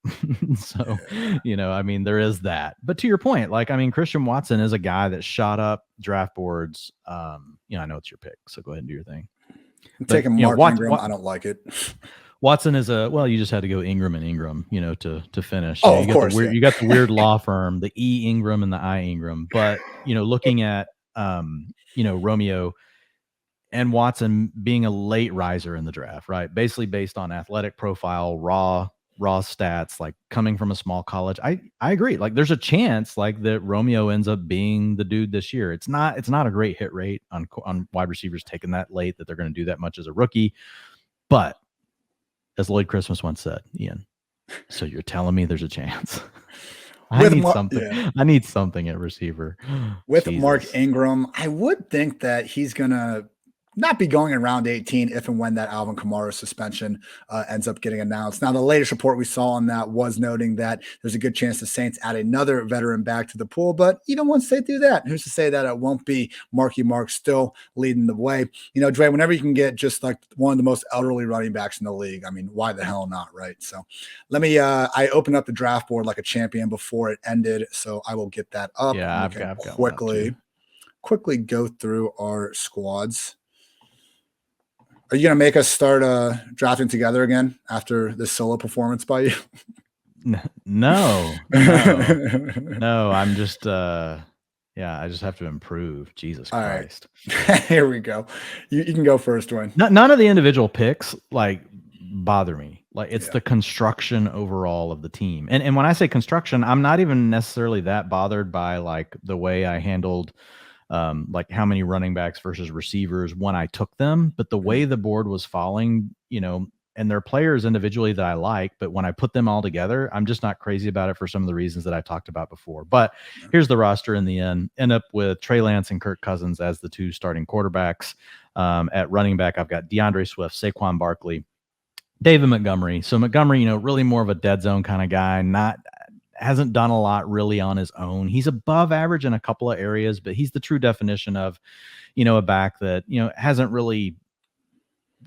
so I mean, there is that. But to your point, Christian Watson is a guy that shot up draft boards. I know it's your pick, so go ahead and do your thing. I'm taking Mark Ingram. I don't like it. Watson is you just had to go Ingram and Ingram, to finish. Oh, of course. You got the weird law firm, the E Ingram and the I Ingram. But, looking at, Romeo, and Watson being a late riser in the draft, right? Basically based on athletic profile, raw stats, like coming from a small college. I agree. Like there's a chance like that Romeo ends up being the dude this year. It's not a great hit rate on wide receivers taking that late that they're going to do that much as a rookie. But as Lloyd Christmas once said, Ian, so you're telling me there's a chance. I need something. Yeah. I need something at receiver. With Jesus. Mark Ingram, I would think that he's going to not be going in round 18 if and when that Alvin Kamara suspension ends up getting announced. Now, the latest report we saw on that was noting that there's a good chance the Saints add another veteran back to the pool. But even once they do that, who's to say that it won't be Marky Mark still leading the way? You know, Dre, whenever you can get just like one of the most elderly running backs in the league, I mean, why the hell not, right? So let me, I opened up the draft board like a champion before it ended. So I will get that up. Yeah, I've got quickly go through our squads. Are you going to make us start drafting together again after this solo performance by you? No. I'm just, I just have to improve. Jesus All Christ. Right. Here we go. You can go first, Dwayne. None of the individual picks like bother me. Like it's the construction overall of the team. And when I say construction, I'm not even necessarily that bothered by like the way I handled like how many running backs versus receivers when I took them, but the way the board was falling, you know, and they're players individually that I like, but when I put them all together, I'm just not crazy about it for some of the reasons that I talked about before. But here's the roster in the end up with Trey Lance and Kirk Cousins as the two starting quarterbacks. At running back, I've got DeAndre Swift, Saquon Barkley, David Montgomery. So Montgomery, you know, really more of a dead zone kind of guy, hasn't done a lot really on his own. He's above average in a couple of areas, but he's the true definition of, you know, a back that, you know, hasn't really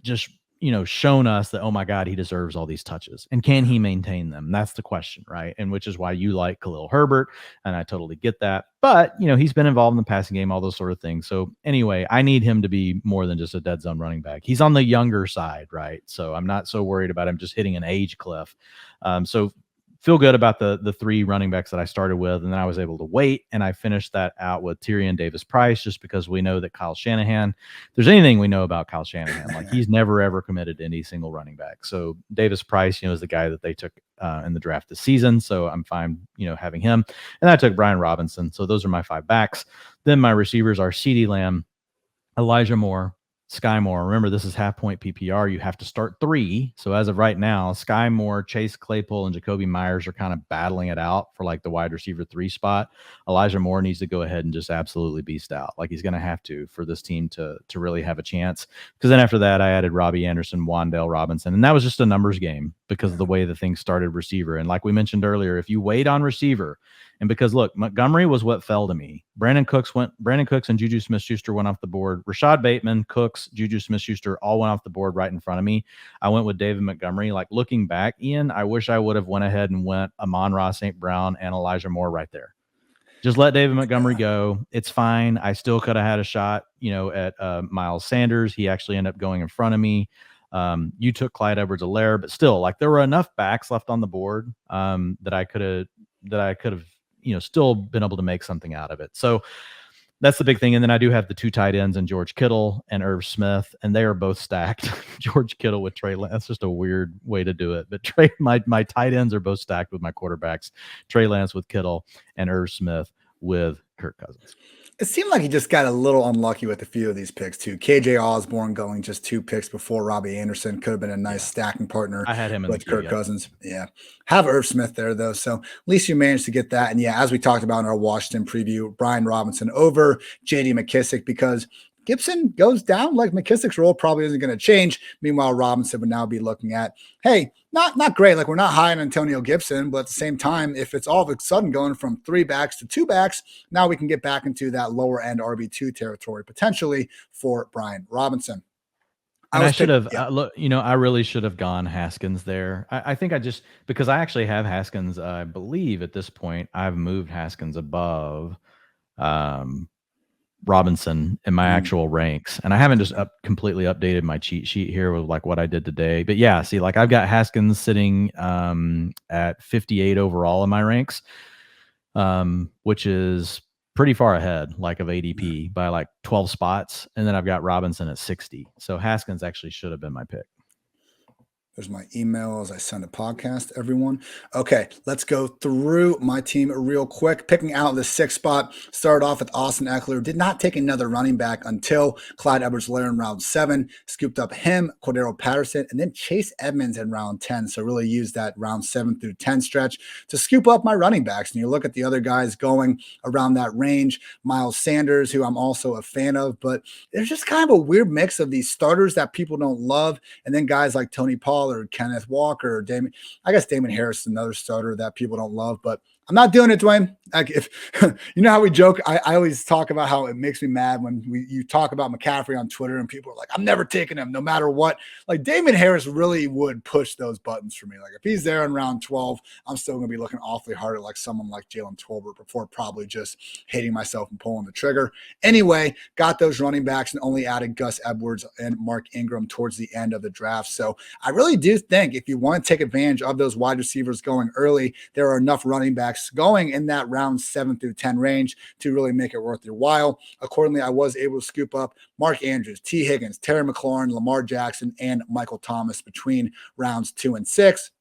just, you know, shown us that, oh my God, he deserves all these touches. And can he maintain them? That's the question, right? And which is why you like Khalil Herbert, and I totally get that. But, you know, he's been involved in the passing game, all those sort of things. So anyway, I need him to be more than just a dead zone running back. He's on the younger side, right? So I'm not so worried about him just hitting an age cliff. So feel good about the three running backs that I started with, and then I was able to wait, and I finished that out with Tyrion Davis-Price, just because we know that Kyle Shanahan, if there's anything we know about Kyle Shanahan, like he's never ever committed to any single running back. So Davis-Price, you know, is the guy that they took in the draft this season, so I'm fine, you know, having him. And I took Brian Robinson, so those are my five backs. Then my receivers are CeeDee Lamb, Elijah Moore, Sky Moore. Remember, this is half point PPR. You have to start three. So as of right now, Sky Moore, Chase Claypool, and Jacoby Myers are kind of battling it out for like the wide receiver 3 spot. Elijah Moore needs to go ahead and just absolutely beast out. Like he's going to have to for this team to really have a chance. Because then after that, I added Robbie Anderson, Wan'Dale Robinson, and that was just a numbers game because of the way the thing started receiver. And like we mentioned earlier, if you wait on receiver, and because look, Montgomery was what fell to me. Brandon Cooks and Juju Smith-Schuster went off the board. Rashad Bateman, Cooks, Juju Smith-Schuster all went off the board right in front of me. I went with David Montgomery. Like looking back, Ian, I wish I would have went ahead and went Amon-Ra St. Brown and Elijah Moore right there. Just let David Montgomery go. It's fine. I still could have had a shot, you know, at Miles Sanders. He actually ended up going in front of me. You took Clyde Edwards-Helaire, but still, like there were enough backs left on the board that I could have, you know, still been able to make something out of it. So that's the big thing. And then I do have the two tight ends and George Kittle and Irv Smith, and they are both stacked. George Kittle with Trey Lance. That's just a weird way to do it. But my tight ends are both stacked with my quarterbacks, Trey Lance with Kittle and Irv Smith with Kirk Cousins. It seemed like he just got a little unlucky with a few of these picks too. KJ Osborne going just 2 picks before Robbie Anderson could have been a nice stacking partner. I had him in with Kirk Cousins. Yeah. Have Irv Smith there though. So at least you managed to get that. And yeah, as we talked about in our Washington preview, Brian Robinson over JD McKissic because Gibson goes down, like McKissick's role probably isn't going to change. Meanwhile, Robinson would now be looking at, hey, not great. Like we're not high on Antonio Gibson, but at the same time, if it's all of a sudden going from 3 backs to 2 backs, now we can get back into that lower end RB2 territory potentially for Brian Robinson. I should have, look, you know, I really should have gone Haskins there. I think because I actually have Haskins, I believe at this point, I've moved Haskins above Robinson in my actual ranks, and I haven't just completely updated my cheat sheet here with like what I did today. But yeah, see, like I've got Haskins sitting at 58 overall in my ranks, which is pretty far ahead, like of ADP by like 12 spots. And then I've got Robinson at 60. So Haskins actually should have been my pick. There's my email as I send a podcast, everyone. Okay, let's go through my team real quick. Picking out the 6th spot, started off with Austin Eckler. Did not take another running back until Clyde Edwards-Helaire in round 7. Scooped up him, Cordero Patterson, and then Chase Edmonds in round 10. So really used that round 7 through 10 stretch to scoop up my running backs. And you look at the other guys going around that range. Miles Sanders, who I'm also a fan of, but there's just kind of a weird mix of these starters that people don't love, and then guys like Tony Pollard, or Kenneth Walker, or Damon. I guess Damon Harris is another starter that people don't love, but I'm not doing it, Dwayne. Like, if you know how we joke, I always talk about how it makes me mad when you talk about McCaffrey on Twitter and people are like, I'm never taking him no matter what. Like, Damon Harris really would push those buttons for me. Like, if he's there in round 12, I'm still going to be looking awfully hard at like someone like Jalen Tolbert before probably just hating myself and pulling the trigger. Anyway, got those running backs and only added Gus Edwards and Mark Ingram towards the end of the draft. So I really do think if you want to take advantage of those wide receivers going early, there are enough running backs going in that round 7 through 10 range to really make it worth your while. Accordingly, I was able to scoop up Mark Andrews, T. Higgins, Terry McLaurin, Lamar Jackson, and Michael Thomas between rounds 2 and 6.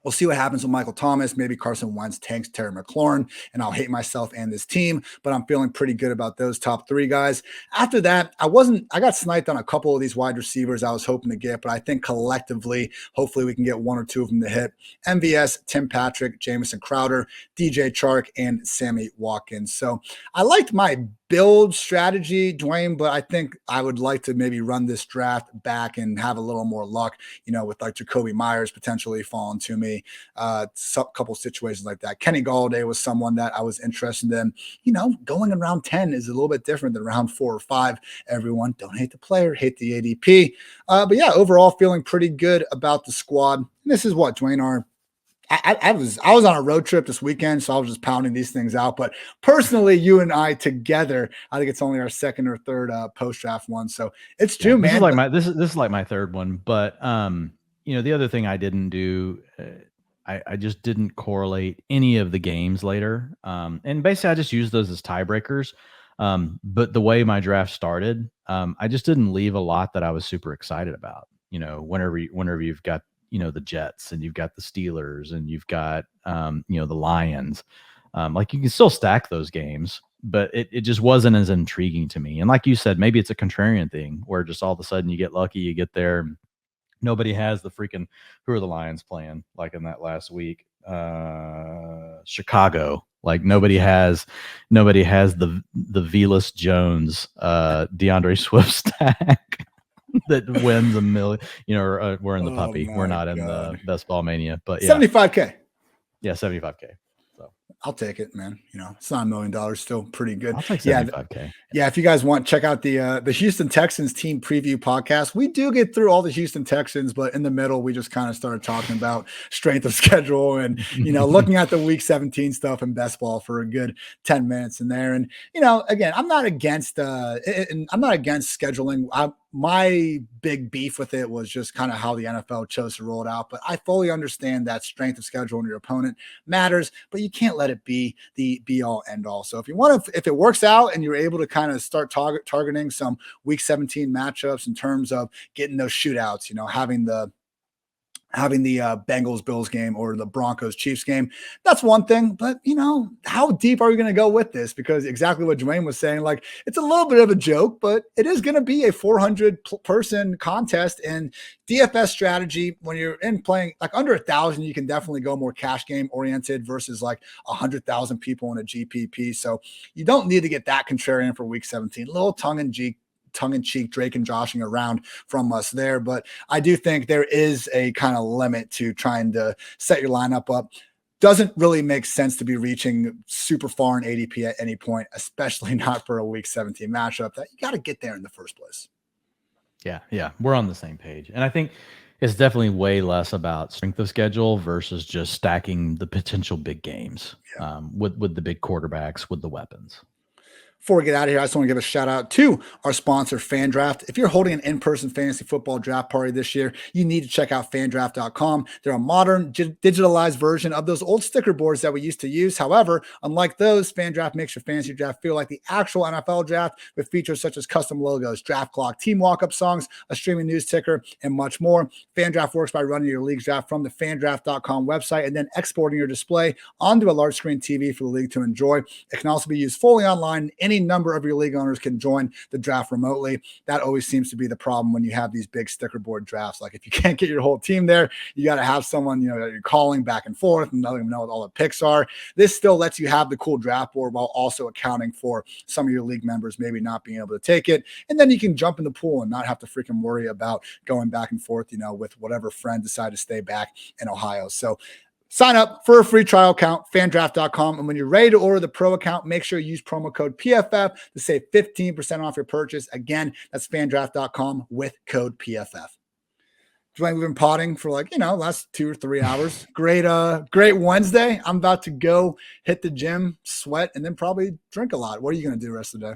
We'll see what happens with Michael Thomas. Maybe Carson Wentz tanks Terry McLaurin, and I'll hate myself and this team, but I'm feeling pretty good about those top 3 guys. After that, I got sniped on a couple of these wide receivers I was hoping to get, but I think collectively, hopefully we can get 1 or 2 of them to hit. MVS, Tim Patrick, Jamison Crowder, DJ Chark, and Sammy Watkins. So I liked my build strategy, Dwayne, but I think I would like to maybe run this draft back and have a little more luck, with like Jacoby Myers potentially falling to me, a couple situations like that. Kenny Golladay was someone that I was interested in. Going in round 10 is a little bit different than round 4 or 5. Everyone, don't hate the player, hate the ADP. But yeah, overall feeling pretty good about the squad. And this is what, Dwayne, I was on a road trip this weekend, so I was just pounding these things out. But personally, you and I together, I think it's only our 2nd or 3rd post-draft one. So it's true, man. This is like my 3rd one. But the other thing I didn't do, I just didn't correlate any of the games later. And basically, I just used those as tiebreakers. But the way my draft started, I just didn't leave a lot that I was super excited about. Whenever you've got the Jets and you've got the Steelers and you've got, the Lions, like you can still stack those games, but it just wasn't as intriguing to me. And like you said, maybe it's a contrarian thing where just all of a sudden you get lucky, you get there. Nobody has the freaking, who are the Lions playing like in that last week? Chicago. Like nobody has the Velas Jones, DeAndre Swift stack. That wins $1 million, we're in the puppy. We're not in the best ball mania, but yeah. 75K. Yeah, 75K. So I'll take it, man. It's not $1 million, still pretty good. I'll take 75K. Yeah, if you guys want, check out the Houston Texans team preview podcast. We do get through all the Houston Texans, but in the middle, we just kind of started talking about strength of schedule and looking at the week 17 stuff in best ball for a good 10 minutes in there. And again, I'm not against scheduling. My big beef with it was just kind of how the NFL chose to roll it out. But I fully understand that strength of schedule and your opponent matters, but you can't let it be the be all end all. So if it works out and you're able to kind of start targeting some week 17 matchups in terms of getting those shootouts, having the Bengals Bills game or the Broncos Chiefs game, that's one thing. But how deep are we going to go with this? Because exactly what Dwayne was saying, like it's a little bit of a joke, but it is going to be a 400 person contest. And DFS strategy, when you're in playing like under 1,000, you can definitely go more cash game oriented versus like 100,000 people in a GPP. So you don't need to get that contrarian for week 17. A little tongue-in-cheek Drake and joshing around from us there. But I do think there is a kind of limit to trying to set your lineup up. Doesn't really make sense to be reaching super far in ADP at any point, especially not for a week 17 matchup that you got to get there in the first place. Yeah. We're on the same page. And I think it's definitely way less about strength of schedule versus just stacking the potential big games with the big quarterbacks, with the weapons. Before we get out of here, I just want to give a shout out to our sponsor, FanDraft. If you're holding an in-person fantasy football draft party this year, you need to check out fandraft.com. They're a modern, digitalized version of those old sticker boards that we used to use. However, unlike those, FanDraft makes your fantasy draft feel like the actual NFL draft with features such as custom logos, draft clock, team walk-up songs, a streaming news ticker, and much more. FanDraft works by running your league's draft from the fandraft.com website and then exporting your display onto a large screen TV for the league to enjoy. It can also be used fully online. Any number of your league owners can join the draft remotely. That always seems to be the problem when you have these big sticker board drafts. Like if you can't get your whole team there, you got to have someone, that you're calling back and forth and letting them know what all the picks are. This still lets you have the cool draft board while also accounting for some of your league members maybe not being able to take it. And then you can jump in the pool and not have to freaking worry about going back and forth, with whatever friend decide to stay back in Ohio. So sign up for a free trial account, fandraft.com. And when you're ready to order the pro account, make sure you use promo code PFF to save 15% off your purchase. Again, that's fandraft.com with code PFF. Dwayne, we've been potting for last 2 or 3 hours. Great Wednesday. I'm about to go hit the gym, sweat, and then probably drink a lot. What are you going to do the rest of the day?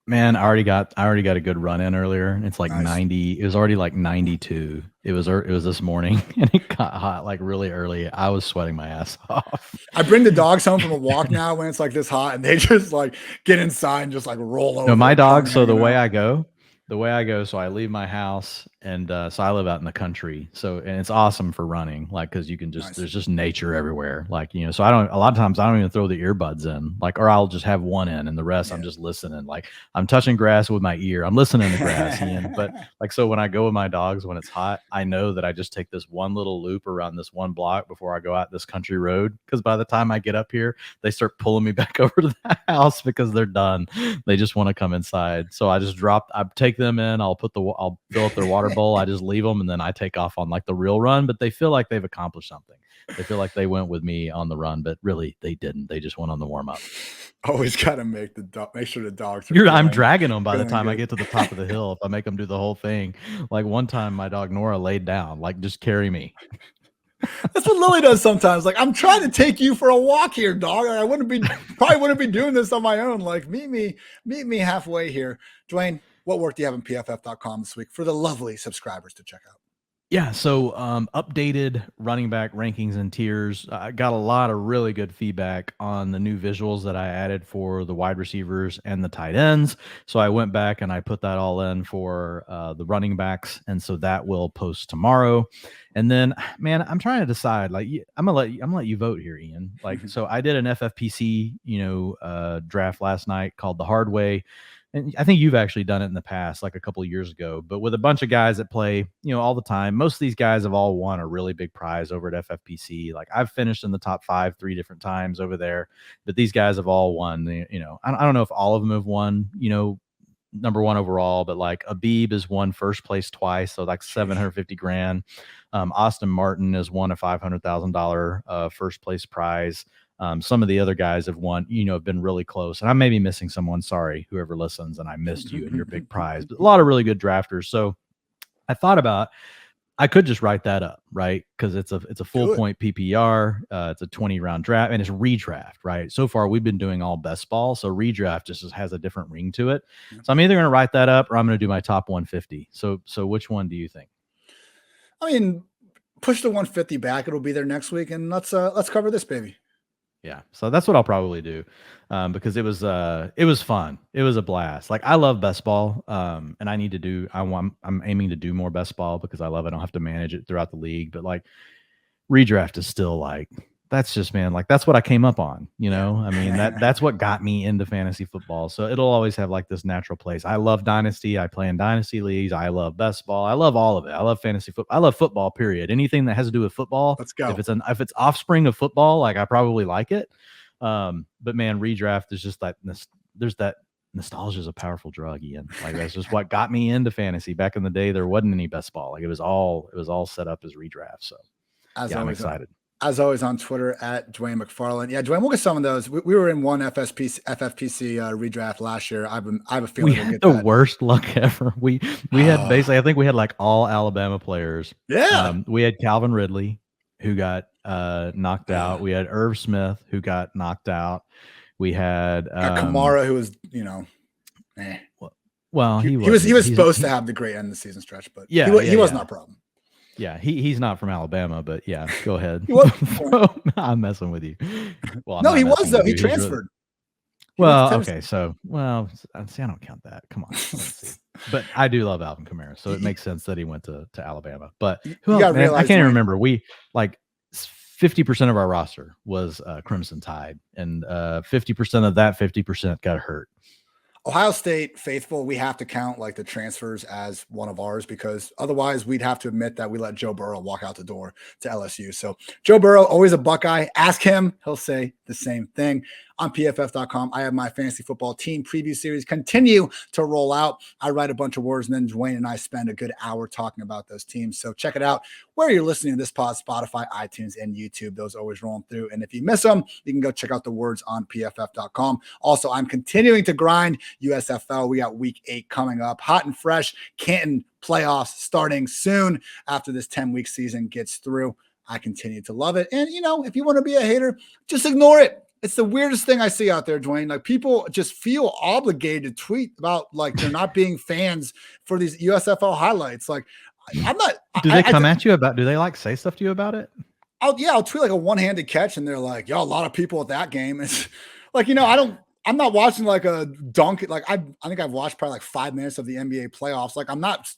Man, I already got a good run in earlier. It's like nice. 90. It was already like 92. It was this morning, and it got hot like really early. I was sweating my ass off. I bring the dogs home from a walk now when it's like this hot, and they just like get inside and just like roll over. No, my dogs. So the way I go, so I leave my house, and so I live out in the country. So, and it's awesome for running, like, cause you can just, there's just nature everywhere. Like, so a lot of times I don't even throw the earbuds in, like, or I'll just have one in and the rest I'm just listening. Like I'm touching grass with my ear. I'm listening to grass. But like, so when I go with my dogs, when it's hot, I know that I just take this one little loop around this one block before I go out this country road. Cause by the time I get up here, they start pulling me back over to the house because they're done. They just want to come inside. So I take them in, I'll fill up their water bowl. I just leave them, and then I take off on like the real run, but they feel like they've accomplished something. They feel like they went with me on the run, but really they didn't. They just went on the warm up. Always got to make sure the dogs I'm dragging them by the time I get to the top of the hill. If I make them do the whole thing, like one time my dog Nora laid down, like, just carry me. That's what Lily does sometimes. Like, I'm trying to take you for a walk here, dog. I probably wouldn't be doing this on my own. Like, meet me halfway here. Dwayne, what work do you have in PFF.com this week for the lovely subscribers to check out? Yeah, so updated running back rankings and tiers. I got a lot of really good feedback on the new visuals that I added for the wide receivers and the tight ends. So I went back and I put that all in for the running backs, and so that will post tomorrow. And then, man, I'm trying to decide. Like, I'm gonna let you vote here, Ian. Like, so I did an FFPC, draft last night called The Hard Way. And I think you've actually done it in the past, like a couple of years ago, but with a bunch of guys that play, all the time. Most of these guys have all won a really big prize over at FFPC. Like, I've finished in the top 5 3 different times over there, but these guys have all won. I don't know if all of them have won, number 1 overall, but like Abib has won first place twice, so like $750,000. Austin Martin has won a $500,000 first place prize. Some of the other guys have won, have been really close, and I may be missing someone. Sorry, whoever listens, and I missed you and your big prize, but a lot of really good drafters. So I thought about, I could just write that up, right? Because it's a full point PPR. It's a 20-round draft, and it's redraft, right? So far, we've been doing all best ball, so redraft just has a different ring to it. So I'm either going to write that up or I'm going to do my top 150. So which one do you think? I mean, push the 150 back. It'll be there next week, and let's cover this baby. Yeah, so that's what I'll probably do, because it was fun. It was a blast. Like, I love best ball, and I'm aiming to do more best ball because I love it. I don't have to manage it throughout the league, but like, redraft is still like, that's just, man, like, that's what I came up on, I mean, that's what got me into fantasy football. So it'll always have like this natural place. I love dynasty. I play in dynasty leagues. I love best ball. I love all of it. I love fantasy football. I love football, period. Anything that has to do with football. Let's go. If it's offspring of football, like, I probably like it. But man, redraft is just that, there's that nostalgia is a powerful drug, Ian. Like, that's just what got me into fantasy. Back in the day, there wasn't any best ball. Like, it was all set up as redraft. So I'm excited. As always, on Twitter at Dwayne McFarland. Yeah, Dwayne, we'll get some of those. We were in one FFPC redraft last year. I have a feeling we had the worst luck ever. We had basically, I think we had like all Alabama players. Yeah. We had Calvin Ridley, who got knocked out. We had Irv Smith, who got knocked out. We had Kamara, who was, well, he was supposed to have the great end of the season stretch, but he wasn't our problem. Yeah, he's not from Alabama, but yeah, go ahead. I'm messing with you. Well, no, he was though. He transferred. Okay, so see, I don't count that. Come on, let's see. But I do love Alvin Kamara, so it makes sense that he went to Alabama. But who else, man? I can't even remember. We 50% of our roster was Crimson Tide, and 50% of that 50% got hurt. Ohio State faithful, we have to count like the transfers as one of ours, because otherwise we'd have to admit that we let Joe Burrow walk out the door to LSU. So Joe Burrow, always a Buckeye. Ask him. He'll say the same thing. On PFF.com, I have my fantasy football team preview series continue to roll out. I write a bunch of words, and then Dwayne and I spend a good hour talking about those teams. So check it out where you're listening to this pod, Spotify, iTunes, and YouTube. Those always rolling through. And if you miss them, you can go check out the words on PFF.com. Also, I'm continuing to grind USFL. We got week 8 coming up, hot and fresh. Canton playoffs starting soon after this 10-week season gets through. I continue to love it. And, if you want to be a hater, just ignore it. It's the weirdest thing I see out there, Dwayne. Like, people just feel obligated to tweet about like they're not being fans for these USFL highlights. Like, I'm not. Do they come at you about? Do they say stuff to you about it? I'll tweet like a one-handed catch, and they're like, "Yo, a lot of people at that game." It's like, I'm not watching like a dunk. Like, I think I've watched probably like 5 minutes of the NBA playoffs. Like, I'm not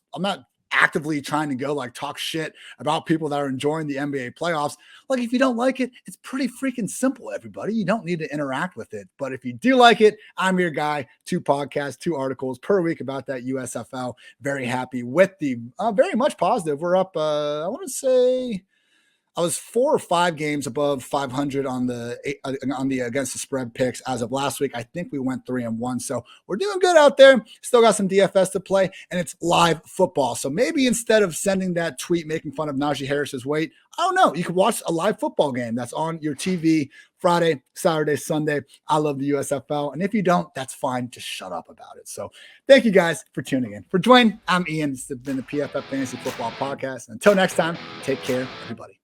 actively trying to go like talk shit about people that are enjoying the NBA playoffs. Like, if you don't like it, it's pretty freaking simple, everybody. You don't need to interact with it. But if you do like it, I'm your guy. 2 podcasts, 2 articles per week about that USFL. Very happy with the very much positive. We're up, I want to say I was 4 or 5 games above 500 on the against the spread picks as of last week. I think we went 3-1. So we're doing good out there. Still got some DFS to play, and it's live football. So maybe instead of sending that tweet making fun of Najee Harris's weight, I don't know, you could watch a live football game that's on your TV Friday, Saturday, Sunday. I love the USFL. And if you don't, that's fine. Just shut up about it. So thank you guys for tuning in. For Dwayne, I'm Ian. This has been the PFF Fantasy Football Podcast. Until next time, take care, everybody.